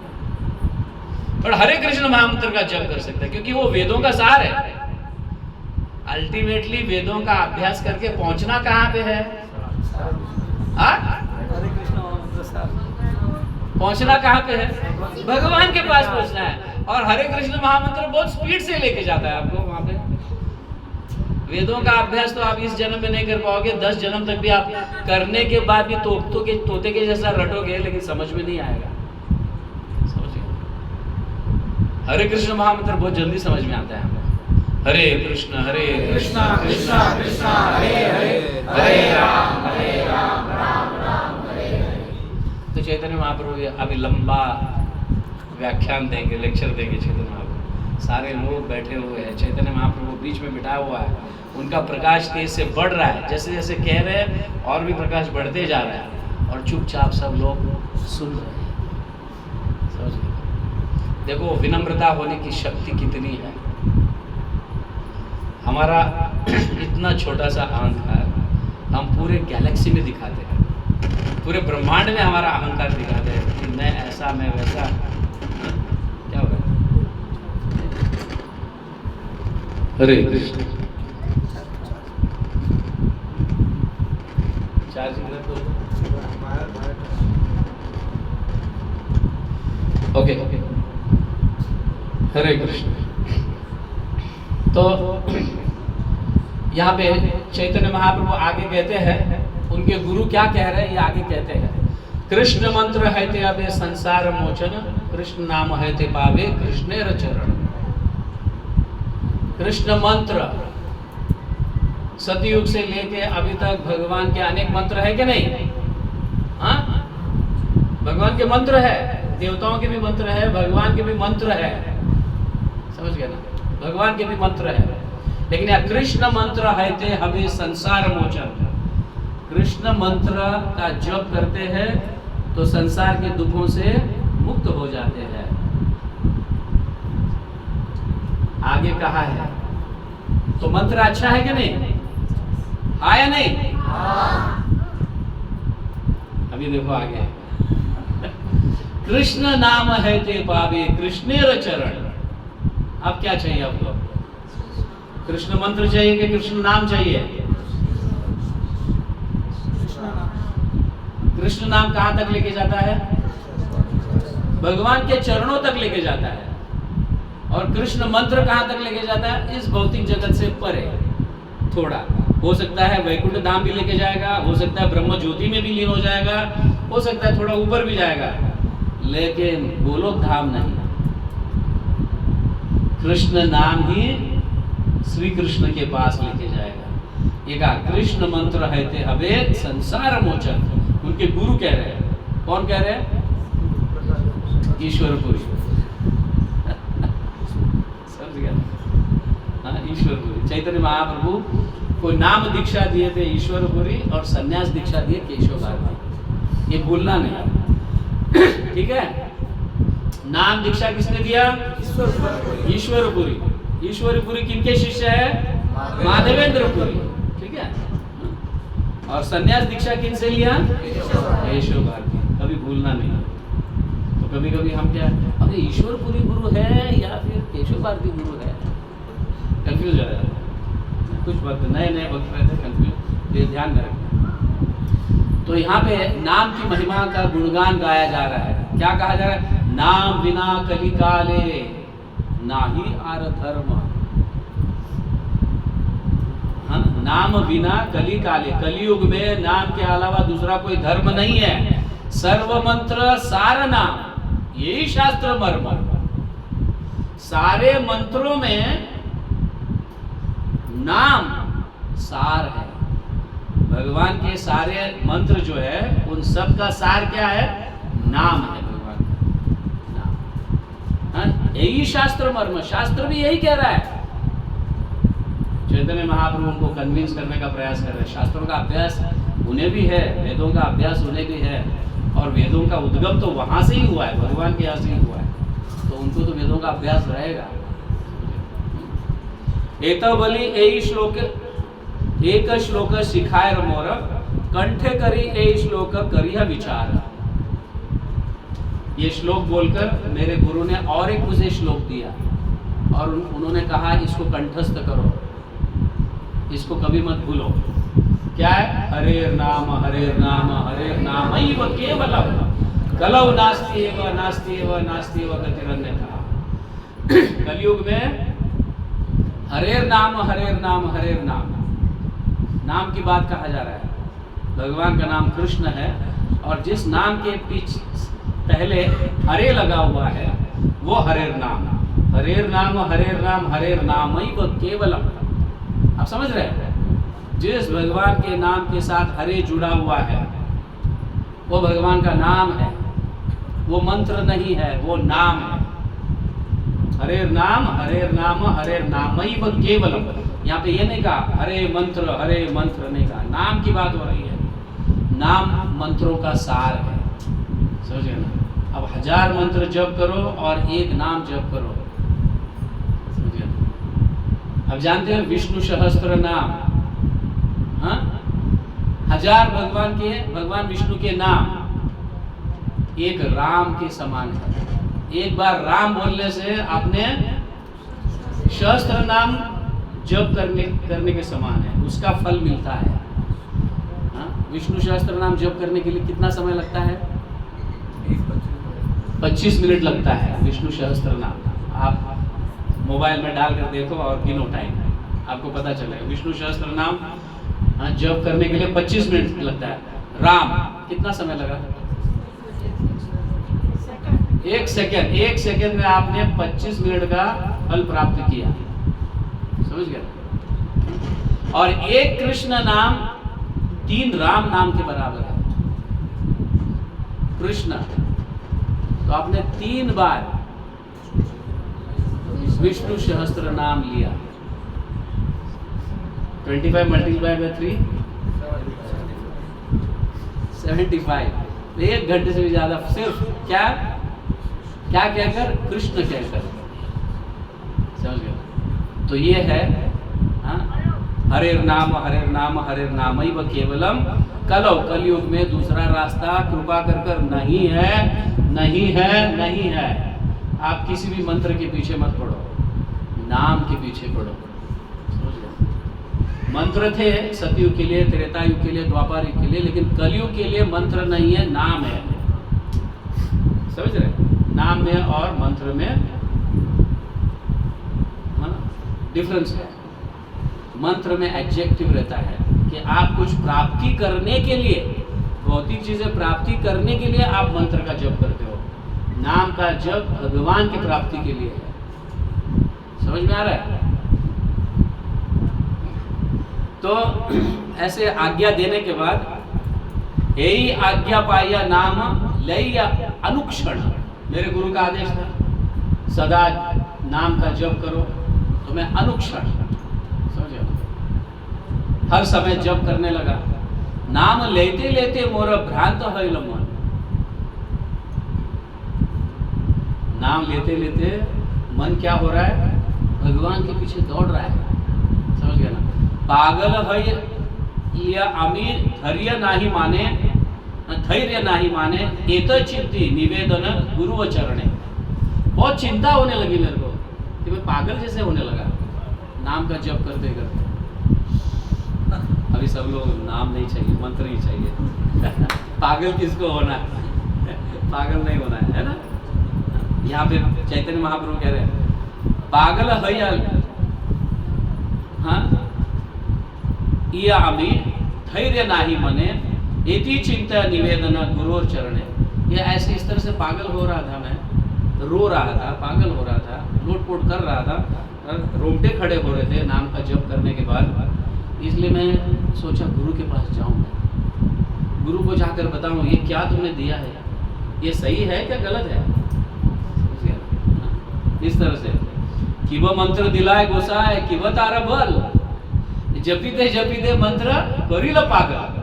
Speaker 1: पर हरे कृष्ण महामंत्र का जप कर सकते हैं, क्योंकि वो वेदों का सार है। अल्टीमेटली वेदों का अभ्यास करके पहुंचना कहाँ पे है,
Speaker 2: हरे कृष्ण महामंत्र सार,
Speaker 1: पहुंचना कहाँ पे है, भगवान के पास पहुंचना है। और हरे कृष्ण महामंत्र बहुत स्पीड से लेके जाता है आपको वहां पे। वेदों का अभ्यास तो आप इस जन्म में नहीं कर पाओगे, 10 जन्म तक भी आप करने के बाद भी तोते के जैसा रटोगे, लेकिन समझ में नहीं आएगा। हरे कृष्ण महामंत्र बहुत जल्दी समझ में आता है हमें। हरे कृष्ण कृष्ण कृष्ण हरे हरे, हरे राम राम राम हरे हरे। तो चैतन्य महाप्रभु अभी लंबा व्याख्यान देंगे, लेक्चर देंगे। चैतन्य महाप्रभु, सारे लोग बैठे हुए हैं, चैतन्य महाप्रभु बीच में बिठाया हुआ है, उनका प्रकाश तेज से बढ़ रहा है, जैसे जैसे कह रहे हैं और भी प्रकाश बढ़ते जा रहा है, और चुपचाप सब लोग सुन रहे हैं। समझ देखो विनम्रता होने की शक्ति कितनी है। हमारा इतना छोटा सा अहंकार हम पूरे गैलेक्सी में दिखाते हैं, पूरे ब्रह्मांड में हमारा अहंकार दिखाते हैं कि मैं ऐसा, मैं वैसा। क्या हो रहा है? हरे कृष्ण। ओके, हरे कृष्ण। तो यहाँ पे चैतन्य महाप्रभु आगे कहते हैं, उनके गुरु क्या कह रहे हैं ये आगे कहते हैं। कृष्ण मंत्र है ते अबे संसार मोचन, कृष्ण नाम है ते पावे कृष्णेर चरण। कृष्ण मंत्र सतयुग से लेके अभी तक भगवान के अनेक मंत्र है कि नहीं? हाँ, भगवान के मंत्र है, देवताओं के भी मंत्र है, भगवान के भी मंत्र है। समझ गए ना? भगवान के भी मंत्र है, लेकिन यह कृष्ण मंत्र है ते हमें संसार मोचन। कृष्ण मंत्र का जप करते हैं तो संसार के दुखों से मुक्त हो जाते हैं। आगे कहा है तो मंत्र अच्छा है कि नहीं? हाँ या नहीं? अभी देखो आगे, कृष्ण नाम है ते पावे कृष्णेर चरण। अब क्या चाहिए आपको? कृष्ण मंत्र चाहिए कि कृष्ण नाम चाहिए? कृष्ण नाम कहां तक लेके जाता है? भगवान के चरणों तक लेके जाता है। और कृष्ण मंत्र कहां तक लेके जाता है? इस भौतिक जगत से परे थोड़ा। हो सकता है वैकुंठ धाम भी लेके जाएगा, हो सकता है ब्रह्म ज्योति में भी लीन हो जाएगा, हो सकता है थोड़ा ऊपर भी जाएगा, लेकिन गोलोक धाम नहीं। कृष्ण नाम ही श्री कृष्ण के पास लेके जाएगा। ये कहा कृष्ण मंत्र है ते हवे संसार मोचन। उनके गुरु कह रहे हैं, कौन कह रहे हैं? ईश्वरपुरी। समझ गया? हाँ, ईश्वरपुरी। चैतन्य महाप्रभु को नाम दीक्षा दिए थे ईश्वरपुरी और संन्यास दीक्षा दिए केशव भारती। ये भूलना नहीं, ठीक है? नाम दीक्षा किसने दिया? ईश्वरपुरी। ईश्वरपुरी किनके शिष्य है? माधवेंद्रपुरी, ठीक है? और संन्यास दीक्षा किनसे लिया? केशव भारती। कभी भूलना नहीं। तो कभी कभी हम क्या, अरे ईश्वरपुरी गुरु है या फिर केशव भारती गुरु है, कंफ्यूज हो जाता है। कुछ वक्त नए नए वक्त रहते हैं कंफ्यूज, ये ध्यान में रखें। तो यहाँ पे नाम की महिमा का गुणगान गाया जा रहा है। क्या कहा जा रहा है? नाम बिना कलिकाले नाही आर धर्म। हाँ, नाम बिना कलिकाले, कलियुग में नाम के अलावा दूसरा कोई धर्म नहीं है। सर्व मंत्र सार नाम, यही शास्त्र मर्म। सारे मंत्रों में नाम सार है। भगवान के सारे मंत्र जो है उन सब का सार क्या है? नाम है भगवान का नाम। हाँ, यही शास्त्र मर्म। शास्त्र भी यही कह रहा है। चैतन्य महाप्रभु उनको कन्विंस करने का प्रयास कर रहे हैं। शास्त्रों का अभ्यास उन्हें भी है, वेदों का अभ्यास उन्हें भी है, और वेदों का उद्गम तो वहां से ही हुआ है, भगवान के यहाँ से ही हुआ है, तो उनको तो वेदों का अभ्यास रहेगा। एतो बलि एई श्लोक एक श्लोक सिखाय मोर कंठे करी ए श्लोक करिया विचार। ये श्लोक बोलकर मेरे गुरु ने और एक मुझे श्लोक दिया और उन्होंने कहा इसको कंठस्थ करो, इसको कभी मत भूलो। क्या है? हरेर नाम हरेर नाम हरेर नाम केवलम कलौ नास्ति एव नास्ति एव नास्ति एव गतिरन्यथा। कलयुग में हरेर नाम हरेर नाम हरेर नाम, नाम की बात कहा जा रहा है। भगवान का नाम कृष्ण है और जिस नाम के पीछे पहले हरे लगा हुआ है वो हरेर नाम। हरेर नाम हरेर नाम हरेर नाम केवलम। आप समझ रहे हैं? जिस भगवान के नाम के साथ हरे जुड़ा हुआ है वो भगवान का नाम है, वो मंत्र नहीं है, वो नाम है। हरेर नाम हरेर नाम हरेर नाम केवलम। यहाँ पे ये नहीं कहा हरे मंत्र नहीं कहा, नाम की बात हो रही है। नाम मंत्रों का सार है, समझे ना? अब 1000 मंत्र जप करो और एक नाम जप करो, समझे ना? अब जानते हैं विष्णु सहस्त्र नाम, हाँ, 1000 भगवान विष्णु के नाम एक राम के समान है। एक बार राम बोलने से आपने सहस्त्र नाम जप करने के समान है, उसका फल मिलता है। हाँ? विष्णु सहस्त्र नाम जप करने के लिए कितना समय लगता है? 25 मिनट लगता है विष्णु सहस्त्र नाम। आप मोबाइल में डाल कर देखो और गिनो टाइम, आपको पता चलेगा। विष्णु सहस्त्र नाम जप करने के लिए 25 मिनट लगता है। राम कितना समय लगा? 1 सेकेंड। 1 सेकेंड में आपने 25 मिनट का फल प्राप्त किया, समझ गए? और एक कृष्ण नाम 3 राम नाम के बराबर है। कृष्ण तो आपने 3 बार विष्णु सहस्त्र नाम लिया। 25 मल्टीप्लाई बाय 3 75। 1 घंटे से भी ज्यादा सिर्फ क्या कहकर? कृष्ण कहकर, समझ गए? तो ये है हरेर नाम हरेर नाम हरेर नाम केवलम कलौ। कलयुग में दूसरा रास्ता कृपा कर नहीं है, नहीं है, नहीं है। आप किसी भी मंत्र के पीछे मत पड़ो, नाम के पीछे पड़ो। मंत्र थे सतयुग के लिए, त्रेता युग के लिए, द्वापर युग के लिए, लेकिन कलयुग के लिए मंत्र नहीं है, नाम है। समझ रहे? नाम में और मंत्र में डिफरेंस है। मंत्र में एडजेक्टिव रहता है कि आप कुछ प्राप्ति करने के लिए, भौतिक चीजें प्राप्ति करने के लिए आप मंत्र का जप करते हो। नाम का जप भगवान की प्राप्ति के लिए है। समझ में आ रहा है? तो ऐसे आज्ञा देने के बाद यही आज्ञा पाया नाम लय अनुक्षण, मेरे गुरु का आदेश था सदा नाम का जप करो, तो मैं अनुक्षण समझे हर समय जप करने लगा। नाम लेते लेते मोर भ्रांत होइल मन, नाम लेते लेते मन क्या हो रहा है? भगवान के पीछे दौड़ रहा है। समझ गया ना? पागल है या अमीर धैर्य नाही माने, धैर्य नाही माने एत चिंती निवेदन गुरु चरणे। बहुत चिंता होने लगी मेरे को कि मैं पागल जैसे होने लगा नाम का जप करते करते। अभी सब लोग नाम नहीं चाहिए, मंत्र ही चाहिए। पागल किसको होना है? पागल नहीं होना है ना? यहाँ पे चैतन्य महाप्रभु कह रहे हैं पागल है या हाँ या अमीर धैर्य नाही मने एति चिंता निवेदन गुरु चरणे। ये ऐसे इस तरह से पागल हो रहा था, मैं रो रहा था, पागल हो रहा था, लोटपोट कर रहा था, रोंगटे खड़े हो रहे थे नाम का जप करने के बाद। इसलिए मैं सोचा गुरु के पास जाऊंगा, गुरु को जाकर बताऊं ये क्या तुमने दिया है, ये सही है क्या गलत है। इस तरह से कि वह मंत्र दिलाए गोसाए कि वह तारा बल, जपीते मंत्र करील पागल।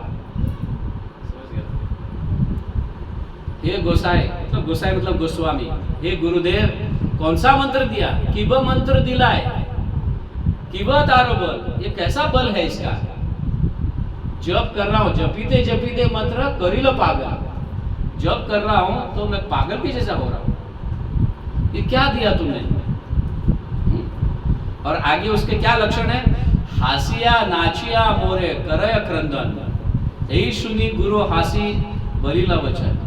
Speaker 1: हे गोसाई मतलब गोसाई मतलब गोस्वामी, हे गुरुदेव कौन सा मंत्र दिया? कि वह मंत्र दिलाए कि वह तारो बल, ये कैसा बल है इसका? जप कर रहा हूं, जपीते मंत्र करील पागल, जप कर रहा हूं तो मैं पागल भी जैसा हो रहा हूं। ये क्या दिया तुमने? और आगे उसके क्या लक्षण है? हासिया नाचिया मोरे करय क्रंदन, यही सुनी गुरु हासी बलीला वचन।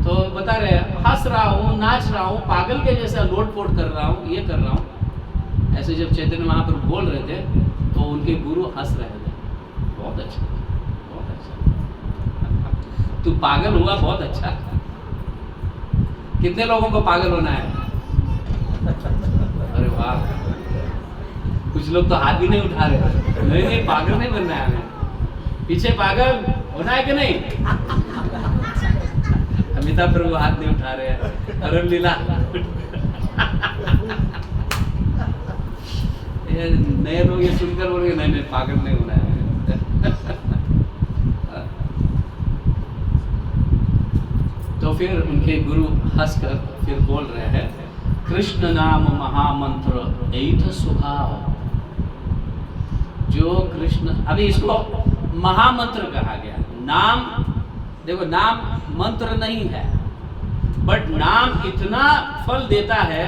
Speaker 1: तो बता रहे हंस रहा हूँ, नाच रहा हूँ, पागल के जैसा लोटपोट कर रहा हूँ, ये कर रहा हूँ। ऐसे जब चैतन्य महाप्रभु बोल रहे थे तो उनके गुरु हंस रहे थे। बहुत अच्छा, बहुत अच्छा। तू पागल हुआ, बहुत अच्छा। कितने लोगों को पागल होना है? अरे वाह, कुछ लोग तो हाथ भी नहीं उठा रहे। नहीं पागल नहीं बनना है हमें, पीछे पागल होना है कि नहीं? अमिताभ प्रभु हाथ नहीं उठा रहे हैं, अरुण लीला ये नए लोग ये सुनकर बोलेंगे नहीं पागल नहीं होना है। तो फिर उनके गुरु हंसकर फिर बोल रहे हैं कृष्ण नाम महामंत्र एथ स्वभाव। जो कृष्ण, अभी इसको महामंत्र कहा गया। नाम देखो, नाम मंत्र नहीं है, बट नाम इतना फल देता है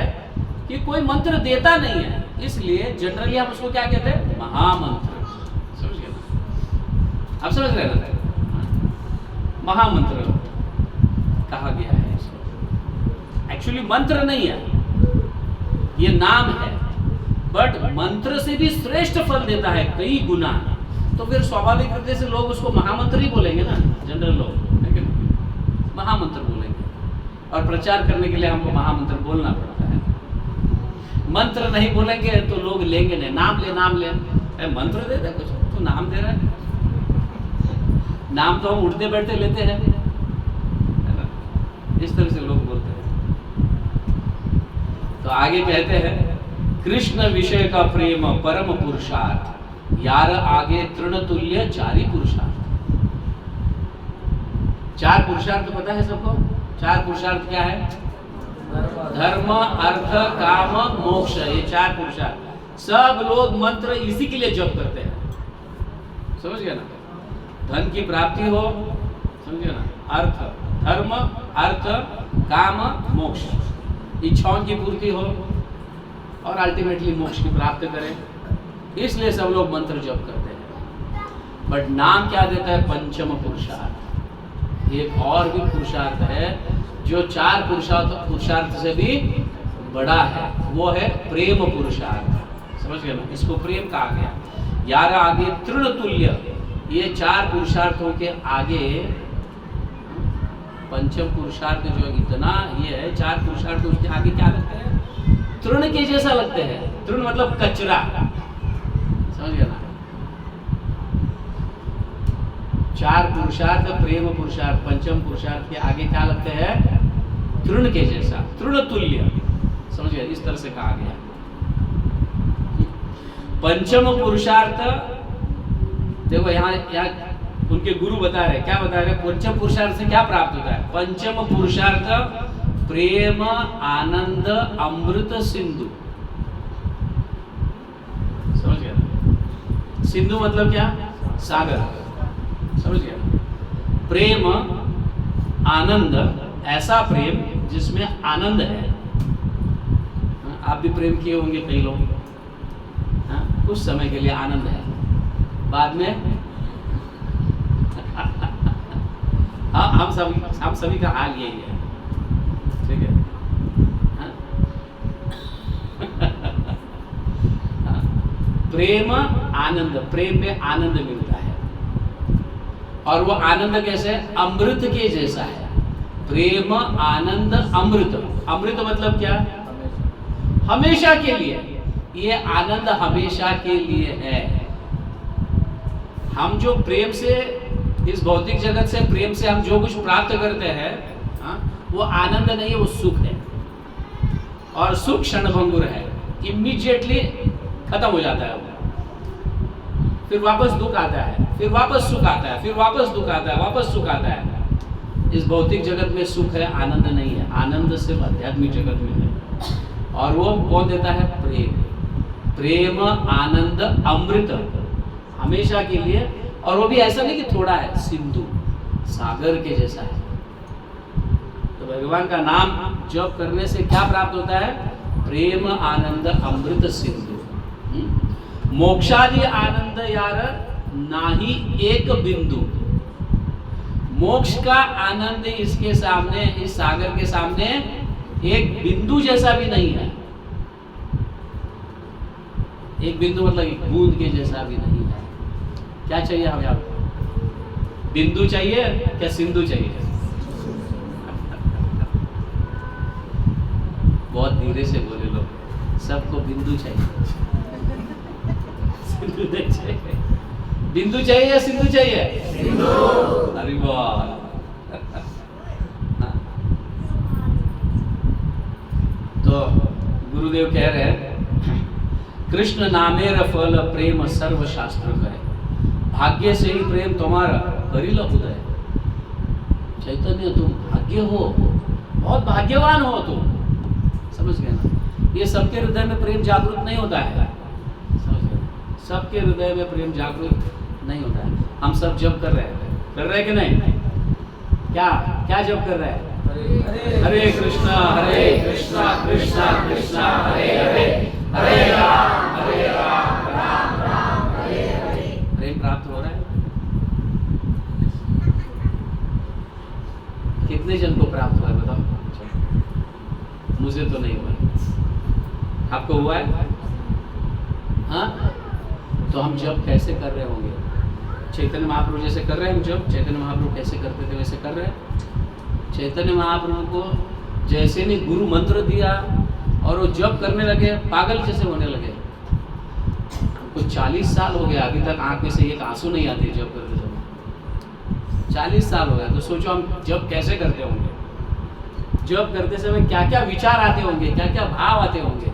Speaker 1: कि कोई मंत्र देता नहीं है। इसलिए जनरली हम उसको क्या कहते हैं? महामंत्र। समझ गए? आप समझ रहे ना? महामंत्र कहा गया है इसको। एक्चुअली मंत्र नहीं है, ये नाम है, बट मंत्र से भी श्रेष्ठ फल देता है कई गुना। तो फिर स्वाभाविक रूप से लोग उसको महामंत्र ही बोलेंगे ना, जनरल लोग महामंत्र बोलेंगे। और प्रचार करने के लिए हमको महामंत्र बोलना पड़ता है। मंत्र नहीं बोलेंगे तो लोग लेंगे नहीं। नाम ले मंत्र दे दे कुछ, तो नाम दे रहा है। नाम तो हम उठते बैठते लेते हैं, है ना? इस तरह से लोग बोलते हैं। तो आगे कहते हैं कृष्ण विषय का प्रेम परम पुरुषार्थ, यार आगे तृण तुल्य चारी पुरुषार्थ। चार पुरुषार्थ पता है सबको? चार पुरुषार्थ क्या है? धर्म, अर्थ, काम, मोक्ष। ये चार पुरुषार्थ सब लोग मंत्र इसी के लिए जप करते हैं। समझ गए ना? धन की प्राप्ति हो, समझ गए ना? अर्थ, धर्म, अर्थ, काम, मोक्ष, इच्छाओं की पूर्ति हो और अल्टीमेटली मोक्ष की प्राप्ति करें। इसलिए सब लोग मंत्र जप करते हैं। बट नाम क्या देता है? पंचम पुरुषार्थ। एक और भी पुरुषार्थ है जो चार पुरुषार्थ से भी बड़ा है, वो है प्रेम पुरुषार्थ। समझ गए ना? इसको प्रेम कहा गया। यार आगे तृण तुल्य, ये चार पुरुषार्थों के आगे पंचम पुरुषार्थ जो इतना ये है, 4 पुरुषार्थ उसके आगे क्या लगते हैं? तृण के जैसा लगते हैं। तृण मतलब कचरा, समझ गया ना? 4 पुरुषार्थ, प्रेम पुरुषार्थ, पंचम पुरुषार्थ के आगे क्या लगते हैं? तृण के जैसा, तृण तुल्य, समझ गया? इस तरह से कहा गया। पंचम पुरुषार्थ देखो यहाँ उनके गुरु बता रहे, क्या बता रहे? पंचम पुरुषार्थ से क्या प्राप्त होता है? पंचम पुरुषार्थ प्रेम आनंद अमृत सिंधु, समझ गया? सिंधु मतलब क्या? सागर, समझ गया? प्रेम आनंद, ऐसा प्रेम जिसमें आनंद है। आप भी प्रेम किए होंगे कई लोग, कुछ समय के लिए आनंद है, बाद में हाँ, हम सभी का हाल यही है, ठीक है? प्रेम आनंद, प्रेम में आनंद मिलता है, और वो आनंद कैसे? अमृत के जैसा है। प्रेम आनंद अमृत, अमृत मतलब क्या? हमेशा के लिए। ये आनंद हमेशा के लिए है। हम जो प्रेम से, इस भौतिक जगत से प्रेम से हम जो कुछ प्राप्त करते हैं, वो आनंद नहीं है, वो सुख है। और सुख क्षणभंगुर है, इमीडिएटली खत्म हो जाता है वो। फिर वापस दुख आता है, फिर वापस सुख आता है, फिर वापस दुख आता है, वापस सुख आता है। इस भौतिक जगत में सुख है, आनंद नहीं है। आनंद सिर्फ आध्यात्मिक जगत में है, और वो कौन देता है? प्रेम। प्रेम आनंद अमृत, हमेशा के लिए। और वो भी ऐसा नहीं कि थोड़ा है, सिंधु, सागर के जैसा है। तो भगवान का नाम जप करने से क्या प्राप्त होता है? प्रेम आनंद अमृत सिंधु। मोक्षादि आनंद यार नाही एक बिंदु। मोक्ष का आनंद इसके सामने, इस सागर के सामने एक बिंदु जैसा भी नहीं है। एक बिंदु मतलब एक बूंद के जैसा भी नहीं है। क्या चाहिए हमें? आपको बिंदु चाहिए क्या सिंधु चाहिए? बहुत धीरे से बोले लोग, सबको बिंदु चाहिए, सिंधु नहीं चाहिए। बिंदु चाहिए या सिंधु चाहिए? सिंधु। अरे वाह। तो गुरुदेव कह रहे हैं, कृष्ण नामेर फल प्रेम सर्व शास्त्र है, भाग्य से ही प्रेम तुम्हारा करिल उदय। चैतन्य तुम भाग्य हो, बहुत भाग्यवान हो तुम, समझ गए ना? ये सबके हृदय में प्रेम जागृत नहीं होता है, समझ गए? सबके हृदय में प्रेम जागृत नहीं होता है। हम सब जप कर रहे हैं कि नहीं? क्या क्या जप कर रहे हैं? हरे कृष्णा कृष्णा कृष्णा हरे हरे, हरे राम राम राम हरे हरे। प्रेम प्राप्त हो रहा है? कितने जन को प्राप्त हुआ है बताओ? मुझे तो नहीं हुआ। आपको हुआ है? हाँ? तो हम जब कैसे कर रहे होंगे? चैतन्य महाप्रभु जैसे कर रहे हैं हम जब? चैतन्य महाप्रभु कैसे करते थे वैसे कर रहे हैं? चैतन्य महाप्रभु को जैसे ने गुरु मंत्र दिया और वो जब करने लगे, पागल जैसे होने लगे। हमको 40 साल हो गया, अभी तक आंख में से एक आंसू नहीं आते जब करते समय। 40 साल हो गया, तो सोचो हम जब कैसे करते होंगे? जब करते समय क्या क्या विचार आते होंगे, क्या क्या भाव आते होंगे,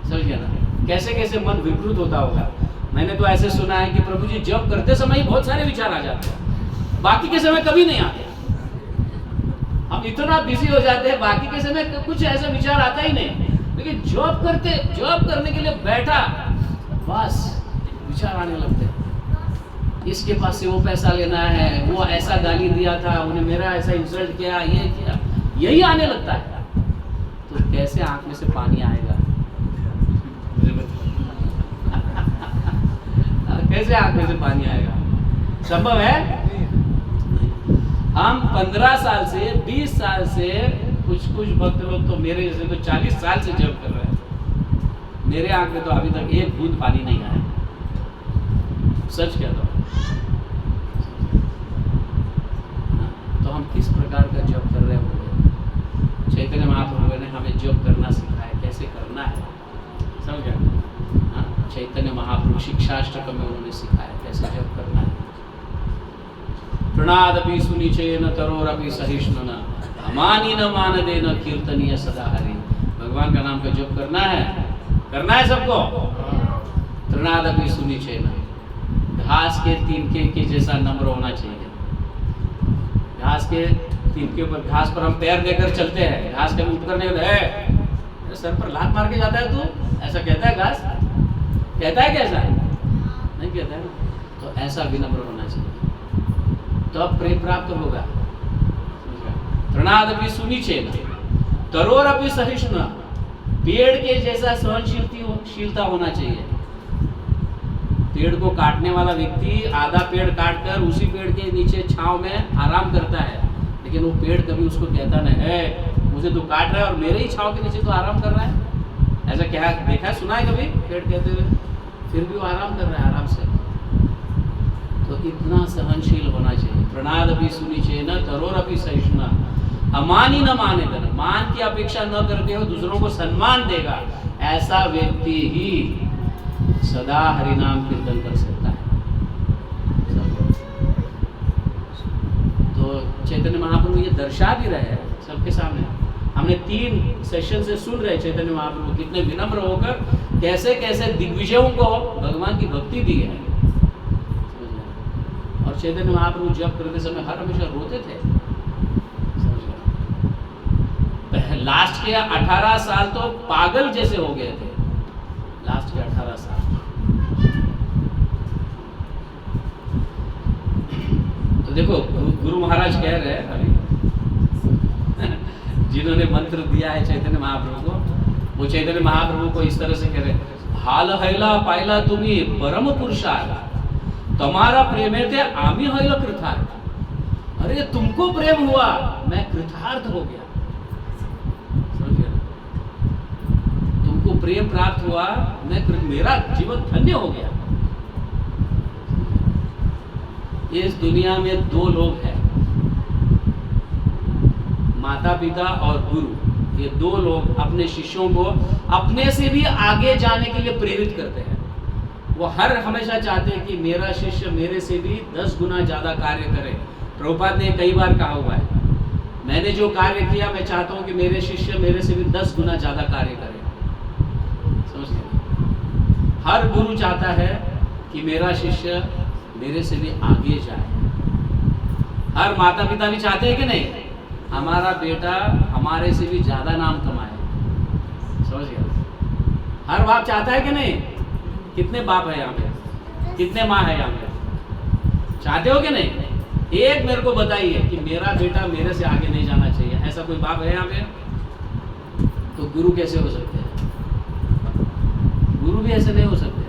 Speaker 1: समझ गया ना? कैसे कैसे मन विकृत होता होगा। मैंने तो ऐसे सुना है कि प्रभु जी जब करते समय ही बहुत सारे विचार आ जाते हैं, बाकी के समय कभी नहीं आते। हम इतना बिजी हो जाते हैं, बाकी के समय कुछ ऐसा विचार आता ही नहीं, लेकिन जॉब करने के लिए बैठा, बस विचार आने लगते हैं। इसके पास से वो पैसा लेना है, वो ऐसा गाली दिया था, उन्हें मेरा ऐसा इंसल्ट किया, ये किया, यही आने लगता है। तो कैसे आंख में से पानी आएगा? कैसे आंख में से पानी आएगा? संभव है? हम 15 साल से 20 साल से, कुछ भक्त लोग तो मेरे जैसे तो 40 साल से जप कर रहे हैं, मेरे आंख में तो अभी तक एक बूंद पानी नहीं आया। सच कहता हूं। तो हम किस प्रकार का जप कर रहे होंगे? चैतन्य महाप्रभु ने हमें जप करना सिखाया, कैसे करना है, समझ गए? हाँ, चैतन्य महाप्रभु शिक्षाष्टक में उन्होंने सिखाया कैसे जप करना है। प्रणादपि सुनिचेन तरोरपि सहिष्णुना अमानी न मानदेन कीर्तनीय सदा हरि। भगवान का नाम का जप करना है सबको। प्रणादपि सुनिचेन, घास के तिनके के जैसा नम्र होना चाहिए। घास के तिनके पर, घास पर हम पैर देकर चलते हैं, घास कभी उठ कर नहीं होता है, सर पर लात मार के जाता है तू, ऐसा कहता है घास? कहता है कैसा? नहीं कहता है। तो ऐसा विनम्र होना चाहिए, तो अब प्रेम प्राप्त होगा। प्रणादपि सुनिचेन तरोरपि सहिष्णुना, पेड़ के जैसा सहनशीलता होना चाहिए। पेड़ को काटने वाला व्यक्ति आधा पेड़ काटकर उसी पेड़ के नीचे छांव में आराम करता है, लेकिन वो पेड़ कभी उसको कहता नहीं है मुझे तो काट रहा है और मेरे ही छांव के नीचे तो आराम कर रहा है। ऐसा क्या देखा है, सुना है कभी पेड़ कहते हुए? फिर भी वो आराम कर रहा है आराम से। तो इतना सहनशील होना चाहिए। प्रणादपि सुनिचेन तरोरपि सहिष्णुना अमानी न मानेदन, मान की अपेक्षा न करते हो, दूसरों को सम्मान देगा, ऐसा व्यक्ति ही सदा हरिनाम कीर्तन कर सकता है। तो चैतन्य महाप्रभु ये दर्शा भी रहे हैं सबके सामने। हमने 3 सेशन से सुन रहे चैतन्य महाप्रभु कितने विनम्र होकर कैसे कैसे दिग्विजयों को भगवान की भक्ति दी है। और चैतन्य महाप्रभु जप करते समय हर हमेशा रोते थे। लास्ट के 18 साल तो पागल जैसे हो गए थे, लास्ट के 18 साल। तो देखो गुरु महाराज कह रहे हैं अभी जिन्होंने मंत्र दिया है चैतन्य महाप्रभु को, वो चैतन्य महाप्रभु को इस तरह से कह रहे, हाल हैला पायला तुम्ही परम पुरुषार्थ, तुम्हारा प्रेम है थे आमी होइलो कृतार्थ। अरे तुमको प्रेम हुआ, मैं कृतार्थ हो गया। तुमको प्रेम प्राप्त हुआ, मेरा जीवन धन्य हो गया। इस दुनिया में 2 लोग हैं, माता पिता और गुरु। ये 2 लोग अपने शिष्यों को अपने से भी आगे जाने के लिए प्रेरित करते हैं। वो हर हमेशा चाहते हैं कि मेरा शिष्य मेरे से भी 10 गुना ज़्यादा कार्य करे। प्रभुपाद ने कई बार कहा हुआ है, मैंने जो कार्य किया मैं चाहता हूँ कि मेरे शिष्य मेरे से भी 10 गुना ज़्यादा कार्य करें। समझ गए? हर गुरु चाहता है कि मेरा शिष्य मेरे से भी आगे जाए। हर माता पिता भी चाहते हैं कि नहीं, हमारा बेटा हमारे से भी ज़्यादा नाम कमाए। समझ गया? हर बाप चाहता है कि नहीं? कितने बाप है यहाँ पे, कितने माँ है यहाँ पे? चाहते हो कि नहीं? एक मेरे को बताइए कि मेरा बेटा मेरे से आगे नहीं जाना चाहिए, ऐसा कोई बाप है यहाँ पे? तो गुरु कैसे हो सकते हैं? गुरु भी ऐसे नहीं हो सकते।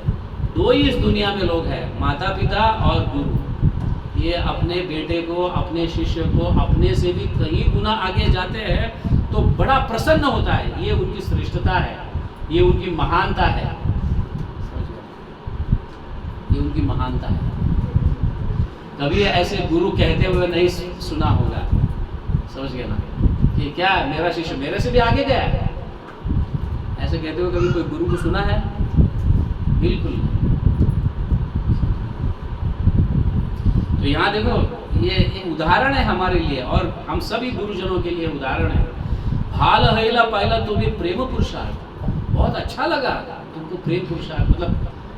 Speaker 1: 2 ही इस दुनिया में लोग हैं, माता पिता और गुरु। ये अपने बेटे को, अपने शिष्य को अपने से भी कई गुना आगे जाते हैं तो बड़ा प्रसन्न होता है। ये उनकी श्रेष्ठता है, ये उनकी महानता है। ये उनकी महानता है। कभी ऐसे गुरु कहते हुए नहीं सुना होगा, समझ गए ना, कि क्या मेरा शिष्य मेरे से भी आगे गया है? ऐसे कहते हुए कभी कोई गुरु को सुना है? बिल्कुल नहीं। तो यहाँ देखो, ये एक उदाहरण है हमारे लिए और हम सभी गुरुजनों के लिए उदाहरण है। हाल हैला पहला तुम्हें प्रेम पुरुषार्थ, बहुत अच्छा लगा तुमको प्रेम पुरुषार्थ, मतलब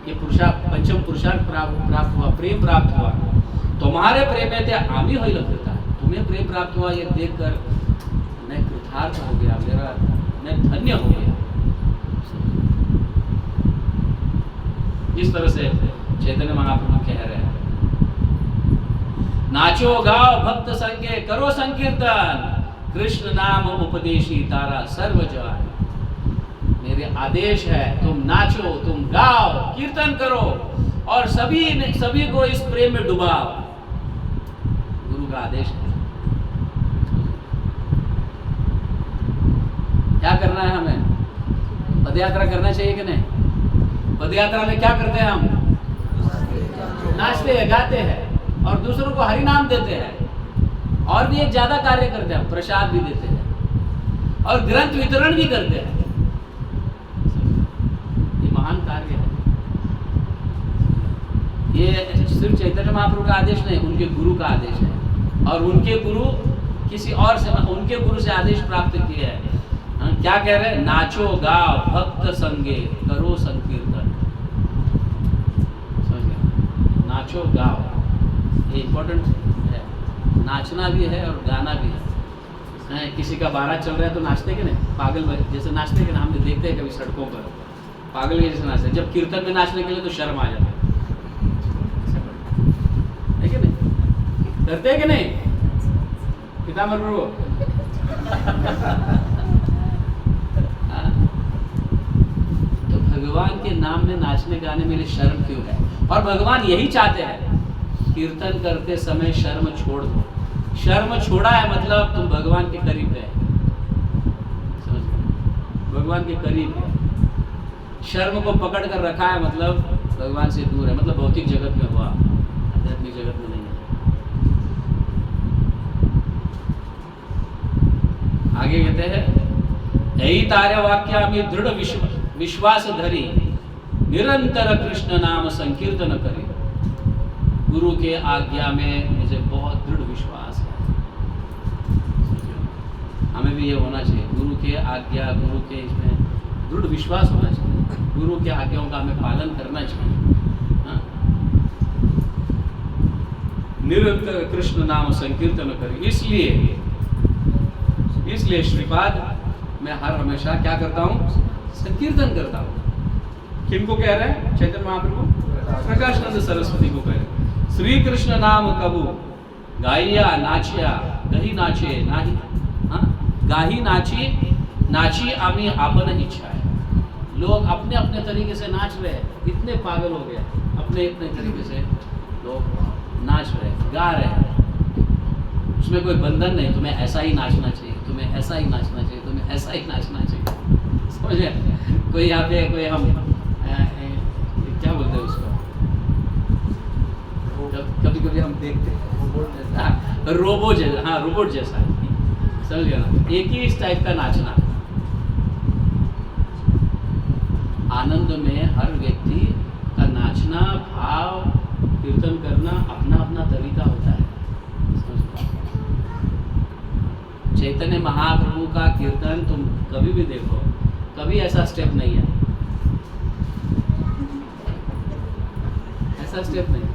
Speaker 1: ये पुरुषार्थ, पंचम पुरुषार्थ प्राप्त हुआ, प्रेम प्राप्त हुआ। तुम्हारे प्रेम में थे आमी होइलो कृतार्थ, तुम्हें प्रेम प्राप्त हुआ ये देखकर मैं कृतार्थ हो गया, मैं धन्य हो गया। इस तरह से चैतन्य महाप्रभु कह रहे हैं, नाचो गाओ भक्त संगे करो संकीर्तन, कृष्ण नाम उपदेशी तारा सर्व जवान। मेरे आदेश है तुम नाचो, तुम गाओ, कीर्तन करो और सभी को इस प्रेम में डुबाओ। गुरु का आदेश है। क्या करना है हमें? पदयात्रा करना चाहिए कि नहीं? पदयात्रा में क्या करते हैं हम? नाचते हैं, गाते हैं और दूसरों को हरि नाम देते हैं। और भी एक ज्यादा कार्य करते हैं, प्रसाद भी देते हैं और ग्रंथ वितरण भी करते हैं। ये महान कार्य है। ये सिर्फ चैतन्य महाप्रभु का आदेश नहीं, उनके गुरु का आदेश है। और उनके गुरु किसी और से, उनके गुरु से आदेश प्राप्त किया है। क्या कह रहे हैं? नाचो गाओ भक्त संगे करो संकीर्तन। समझ गया? नाचो गाओ, ये इंपॉर्टेंट है। नाचना भी है और गाना भी है। किसी का बारात चल रहा है तो नाचते कि नहीं? पागल जैसे नाचते कि ना, हमने देखते हैं कभी सड़कों पर पागल के जैसे नाचते। जब कीर्तन में नाचने के लिए तो शर्म आ जाती है कि नहीं? करते हैं कि नहीं? पितामह प्रभु तो भगवान के नाम में नाचने गाने में शर्म क्यों है? और भगवान यही चाहते हैं, कीर्तन करते समय शर्म छोड़ दो। शर्म छोड़ा है मतलब तुम भगवान के करीब गए, समझ गए? भगवान के करीब है। शर्म को पकड़ कर रखा है मतलब भगवान से दूर है, मतलब भौतिक जगत में हुआ, आध्यात्मिक जगत में नहीं है। आगे कहते हैं, यही तारे वाक्य में दृढ़ विश्वास धरी निरंतर कृष्ण नाम संकीर्तन करी। गुरु के आज्ञा में मुझे बहुत दृढ़ विश्वास है। हमें भी ये होना चाहिए, गुरु के आज्ञा, गुरु के इसमें दृढ़ विश्वास होना चाहिए। गुरु के आज्ञाओं का हमें पालन करना चाहिए। निरंतर कृष्ण नाम संकीर्तन करी। इसलिए श्रीपाद मैं हर हमेशा क्या करता हूँ? संकीर्तन करता हूँ। किनको कह रहे हैं? चैतन्य महाप्रभु प्रकाशानंद सरस्वती को कह रहे हैं। श्री कृष्ण नाम कबू गाइया नाचिया गही नाचे नाही, गाही नाची नाची आमी आपन इच्छा है। लोग अपने अपने तरीके से नाच रहे हैं, इतने पागल हो गए, अपने अपने तरीके से लोग नाच रहे हैं, गा रहे हैं। उसमें कोई बंधन नहीं, तुम्हें ऐसा ही नाचना चाहिए, तुम्हें ऐसा ही नाचना चाहिए, तुम्हें ऐसा ही नाचना चाहिए। समझे? कोई यहाँ पे कोई हम क्या बोलते हैं उसको, कभी कभी हम देखते हैं रोबो जैसा, हाँ रोबोट जैसा, समझ गया ना? एक ही इस टाइप का नाचना। आनंद में हर व्यक्ति का नाचना, भाव, कीर्तन करना अपना अपना तरीका होता है। चैतन्य महाप्रभु का कीर्तन तुम कभी भी देखो, कभी ऐसा स्टेप नहीं है, ऐसा स्टेप नहीं।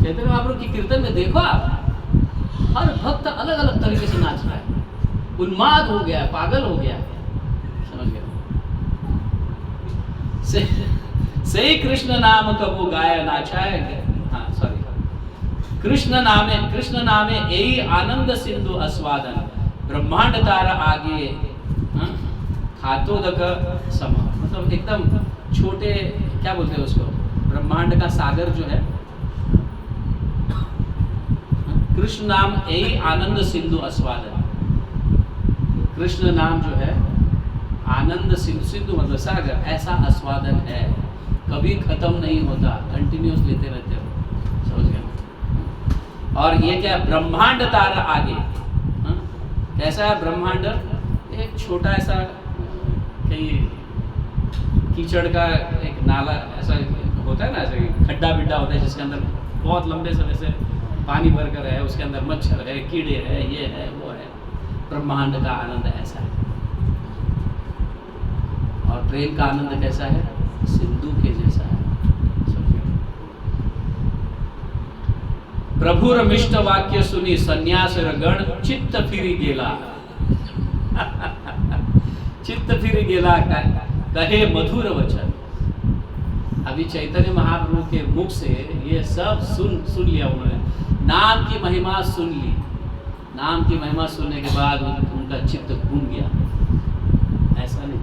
Speaker 1: चैतन्य महाप्रभु की कीर्तन में देखो आप, हर भक्त अलग अलग तरीके से नाच रहा है, उन्माद हो गया, पागल हो गया, समझ गया? सही कृष्ण नाम कबू गाया नाचाए, हाँ सॉरी, कृष्ण नामे यही आनंद सिंधु आस्वादन, ब्रह्मांड तारा आगे खातोदक सम, मतलब एकदम छोटे, क्या बोलते हैं उसको, ब्रह्मांड का सागर जो है, कृष्ण नाम यही आनंद सिंधु आस्वादन। कृष्ण नाम जो है आनंद सिंधु, सिंधु मतलब सागर, ऐसा आस्वादन है, कभी खत्म नहीं होता, कंटिन्यूस लेते रहते हो, समझ गए? और ये क्या, ब्रह्मांड तारा आगे, कैसा है ब्रह्मांड? एक छोटा ऐसा कहीं कीचड़ का एक नाला ऐसा होता है ना, ऐसे खड्डा बिड्डा होता है जिसके अंदर बहुत लंबे समय से पानी भर कर है, उसके अंदर मच्छर है, कीड़े है, ये है, वो है। ब्रह्मांड का आनंद ऐसा है। और प्रेम का आनंद कैसा है? सिंधु के जैसा है। प्रभुर मिष्ट वाक्य सुनी सन्यास गण चित्त फिरी गेला चित्त फिरी गेला कहे मधुर वचन। अभी चैतन्य महाप्रभु के मुख से ये सब सुन लिया उन्होंने, नाम की महिमा सुन ली। नाम की महिमा सुनने के बाद उनका चित्त घूम गया, ऐसा नहीं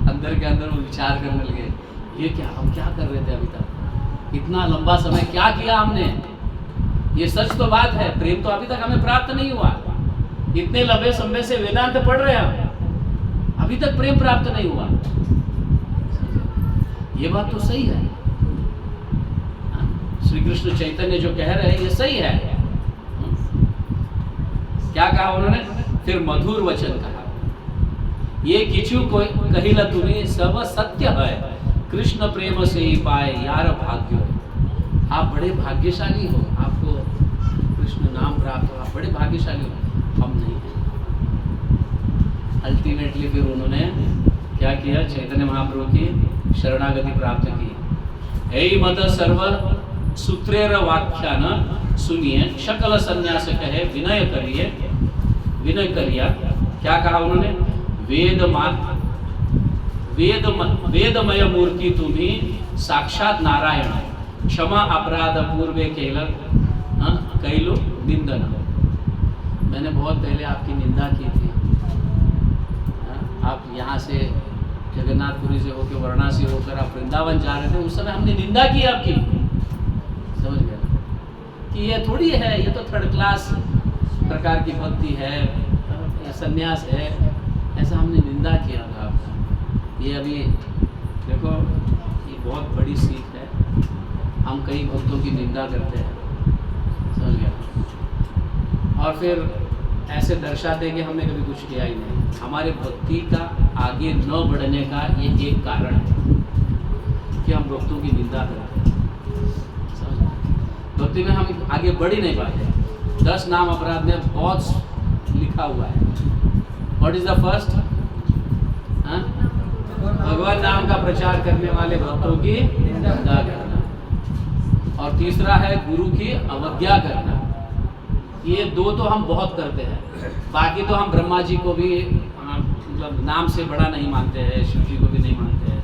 Speaker 1: अंदर के अंदर वो विचार करने लगे, ये क्या, हम क्या कर रहे थे अभी तक, इतना लंबा समय क्या किया हमने। ये सच तो बात है, प्रेम तो अभी तक हमें प्राप्त नहीं हुआ। इतने लंबे समय से वेदांत पढ़ रहे हैं, अभी तक प्रेम प्राप्त नहीं हुआ। ये बात तो सही है, श्री कृष्ण चैतन्य जो कह रहे हैं ये सही है। क्या कहा उन्होंने? फिर मधुर वचन कहा, ये किचु को कहिला तुम्हें सब सत्य है, कृष्ण प्रेम से ही पाए यार भाग्य। आप बड़े भाग्यशाली हो, आपको कृष्ण नाम प्राप्त हो, आप बड़े भाग्यशाली हो, हम नहीं हैं। अल्टीमेटली फिर उन्होंने क्या किया? चैतन्य महाप्रभु की शरणागति प्राप्त की। हे मत सर्व सूत्रेर व्याख्यान सुनिए, शकल संन्यास कहे विनय करिए, विनय करिया। क्या कहा उन्होंने? वेदमय मूर्ति तुम्हें साक्षात नारायण, क्षमा अपराध पूर्वे कैलो निंदन। मैंने बहुत पहले आपकी निंदा की थी। आप यहाँ से जगन्नाथपुरी से होकर वाराणसी होकर आप वृंदावन जा रहे थे, उस समय हमने निंदा की आपकी। समझ गए कि ये थोड़ी है, ये तो थर्ड क्लास प्रकार की भक्ति है, संन्यास है, ऐसा हमने निंदा किया था आपका। ये अभी देखो, ये बहुत बड़ी सीख है। हम कई भक्तों की निंदा करते हैं, समझ गया, और फिर ऐसे दर्शाते हैं कि हमने कभी कुछ किया ही नहीं। हमारे भक्ति का आगे न बढ़ने का ये एक कारण है कि हम भक्तों की निंदा करते हैं। समझ गए? भक्ति में हम आगे बढ़ ही नहीं पाते। 10 नाम अपराध में बहुत लिखा हुआ है। What is the first? भगवान नाम का प्रचार करने वाले भक्तों की निंदा करना, और तीसरा है गुरु की अवज्ञा करना। ये दो तो हम बहुत करते हैं। बाकी तो हम ब्रह्मा जी को भी मतलब नाम से बड़ा नहीं मानते हैं, शिव जी को भी नहीं मानते हैं,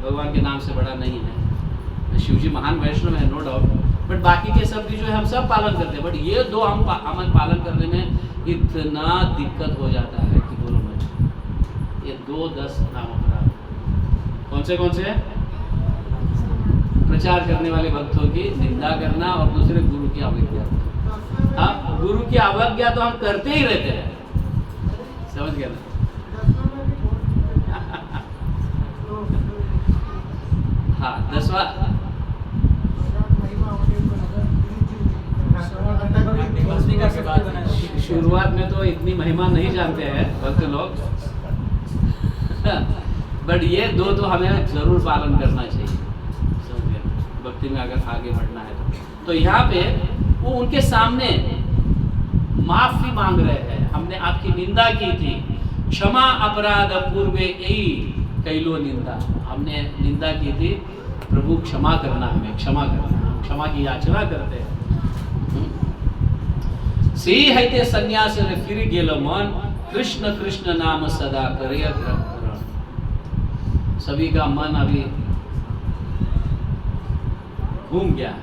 Speaker 1: भगवान के नाम से बड़ा नहीं है। शिव जी महान वैष्णव है, नो डाउट, बट बाकी के सब भी जो है हम सब पालन करते हैं। बट ये दो हम पालन करने में इतना दिक्कत हो जाता है कि बोलो मत। ये 10 नाम अपराध कौन से? प्रचार करने वाले भक्तों की निंदा करना और दूसरे गुरु की अवज्ञा। हाँ, गुरु की अवज्ञा तो हम करते ही रहते हैं, समझ गए ना? हाँ, 10वां शुरुआत में तो इतनी महिमा नहीं जानते हैं भक्त लोग, बट ये दो तो हमें जरूर पालन करना चाहिए, समझ गए? भक्ति में अगर आगे बढ़ना है तो यहाँ पे वो उनके सामने माफी मांग रहे हैं। हमने आपकी निंदा की थी, क्षमा अपराध पूर्वे यही कैलो निंदा। हमने निंदा की थी, प्रभु क्षमा करना, हमें क्षमा करना, क्षमा की याचना करते हैं। सी है सन्यास रे फिर गेल मन, कृष्ण कृष्ण नाम सदा करे ग्रहण। सभी का मन अभी घूम गया।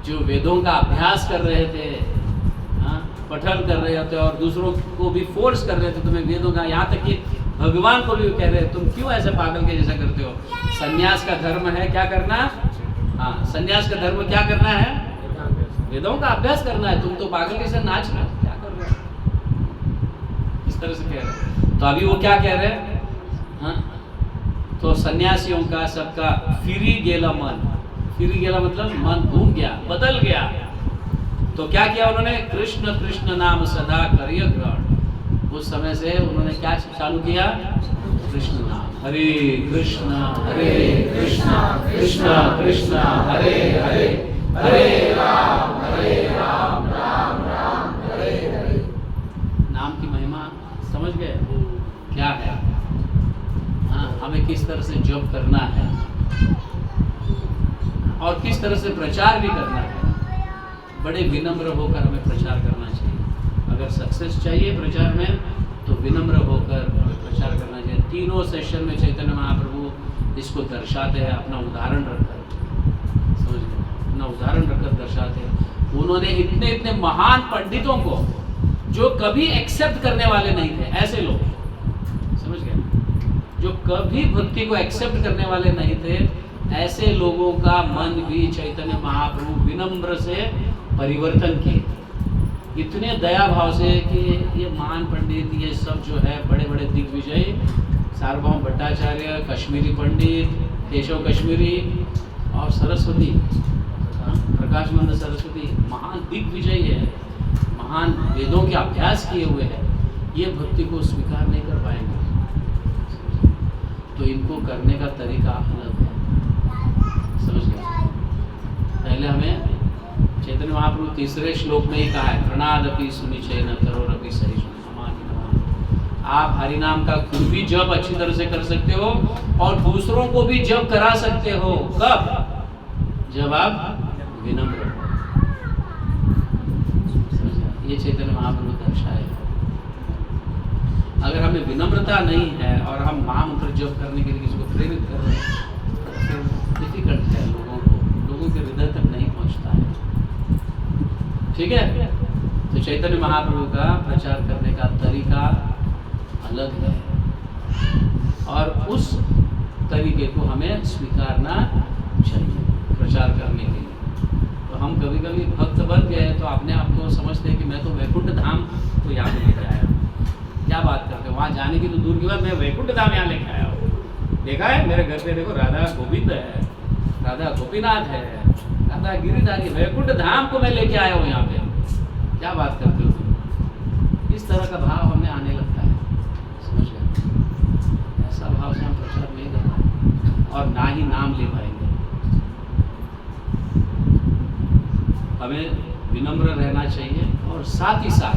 Speaker 1: जो वेदों का अभ्यास कर रहे थे, पठन कर रहे थे और दूसरों को भी फोर्स कर रहे थे तुम्हें वेदों का, यहाँ तक कि भगवान को भी कह रहे तुम क्यों ऐसे पागल के जैसा करते हो? सन्यास का धर्म है क्या करना? हाँ, सन्यास का धर्म क्या करना है? वेदों का अभ्यास करना है। तुम तो पागल के जैसे नाच रहे हो, क्या कर रहे हो? इस तरह से कह रहे। तो अभी वो क्या कह रहे हैं? हाँ, तो सन्यासियों का सबका फिरी गेला मन। फिरी गेला मतलब मन घूम गया, बदल गया। तो क्या किया उन्होंने? कृष्ण कृष्ण नाम सदा करिय ग्रहण। उस समय से उन्होंने क्या चालू किया? कृष्ण नाम। हरे कृष्ण कृष्ण कृष्ण हरे हरे, हरे राम राम राम हरे हरे। नाम की महिमा समझ गए क्या है? हाँ, हमें किस तरह से जप करना है और किस तरह से प्रचार भी करना है। बड़े विनम्र होकर हमें प्रचार करना चाहिए। अगर सक्सेस चाहिए प्रचार में तो विनम्र होकर हमें प्रचार करना चाहिए। तीनों सेशन में चैतन्य महाप्रभु इसको दर्शाते हैं, अपना उदाहरण रखकर, समझ गए? अपना उदाहरण रखकर दर्शाते हैं। उन्होंने इतने इतने महान पंडितों को जो कभी एक्सेप्ट करने वाले नहीं थे, ऐसे लोग, समझ गए, जो कभी भक्ति को एक्सेप्ट करने वाले नहीं थे, ऐसे लोगों का मन भी चैतन्य महाप्रभु विनम्र से परिवर्तन किए। इतने दया भाव से कि ये महान पंडित, ये सब जो है बड़े बड़े दिग्विजय, सार्वभौम भट्टाचार्य, कश्मीरी पंडित, केशव कश्मीरी और सरस्वती, प्रकाशानंद सरस्वती, महान दिग्विजय है, महान वेदों के अभ्यास किए हुए हैं, ये भक्ति को स्वीकार नहीं कर पाएंगे। तो इनको करने का तरीका अलग है, समझ गए। पहले हमें चैतन्य महाप्रभु तीसरे श्लोक में ही कहा है, प्रणादपि सुनिचय न करोरपि सहिष्णु नमामि नमामि। आप हरि नाम का खुद भी जप अच्छी तरह से कर सकते हो और दूसरों को भी जप करा सकते हो। कब? जब आप विनम्र हो। ये चैतन्य महाप्रभु दर्शाए। अगर हमें विनम्रता नहीं है और हम महामंत्र जप करने के लिए किसी को प्रेरित कर रहे हैं, तो फिर डिफिकल्ट है, लोगों के हृदय तक नहीं पहुंचता है। ठीक है, तो चैतन्य महाप्रभु का प्रचार करने का तरीका अलग है और उस तरीके को हमें स्वीकारना चाहिए प्रचार करने के लिए। तो हम कभी कभी भक्त बन गए तो अपने आप को समझते हैं कि मैं तो वैकुंठ धाम तो यहाँ पे लेके आया हूँ। क्या बात करते हैं, वहाँ जाने की तो दूर की बात, मैं वैकुंठ धाम यहाँ लेके आया हूँ। देखा है मेरे घर पे, देखो राधा गोविंद है, राधा गोपीनाथ है, राधा गिरिधारी, वैकुंठ धाम को मैं लेके आया हूँ यहाँ पे। क्या बात करते हो तुम? इस तरह का भाव हमें आने लगता है, समझ गए। ऐसा भाव से हम प्रचार नहीं कर पाएंगे और ना ही नाम ले पाएंगे। हमें विनम्र रहना चाहिए और साथ ही साथ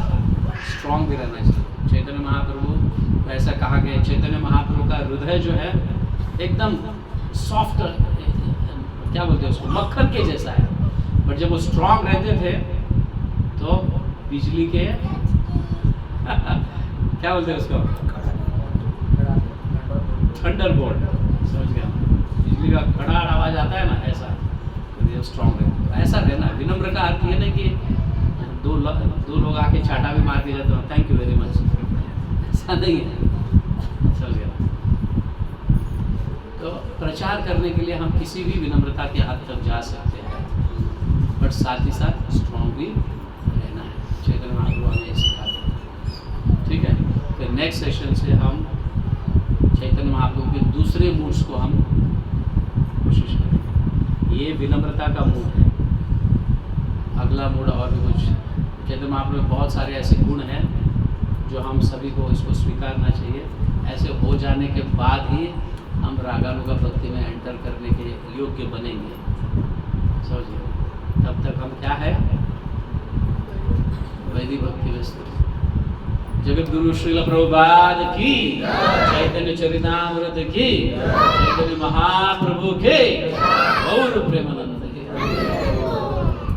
Speaker 1: स्ट्रांग भी रहना चाहिए। चैतन्य महाप्रभु को ऐसा कहा गया, चैतन्य महाप्रभु का हृदय जो है एकदम सॉफ्ट, क्या बोलते हैं उसको, मक्खन के जैसा है। बट जब वो स्ट्रांग रहते थे तो बिजली के क्या बोलते हैं उसको, थंडरबोल्ट, समझ गया, बिजली का खड़ाड़ आवाज आता है ना, ऐसा। तो ये स्ट्रांग है, ऐसा रहना। विनम्र का अर्थ ये नहीं कि दो लोग आके चाटा भी मार के जाते हो, थैंक यू वेरी मच, ऐसा नहीं है, समझ गया। तो प्रचार करने के लिए हम किसी भी विनम्रता के हद तक जा सकते हैं, बट साथ ही साथ स्ट्रांग भी रहना है। चैतन्य महाप्रभु हमें सिखाते। ठीक है, फिर नेक्स्ट सेशन से हम चैतन्य महाप्रभु के दूसरे मूड्स को हम कोशिश करेंगे। ये विनम्रता का मूड है, अगला मूड और भी कुछ। चैतन्य महाप्रभु में बहुत सारे ऐसे गुण हैं जो हम सभी को इसको स्वीकारना चाहिए। ऐसे हो जाने के बाद ही हम रागानुगा भक्ति में एंटर करने के योग्य बनेंगे, समझिए। तब तक हम क्या है, वैदिक भक्ति में स्थित। जगत गुरु श्रील प्रभुपाद की, चैतन्य चरितामृत की, चैतन्य महाप्रभु के, गौर प्रेमानंद के।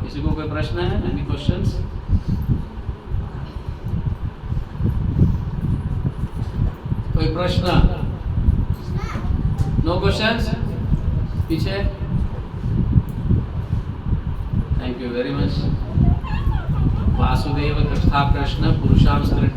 Speaker 1: किसी को कोई प्रश्न है? Any questions? कोई प्रश्न? No questions? पीछे? Thank you very much. Vasudev Krishna प्रश्न पुरुषांश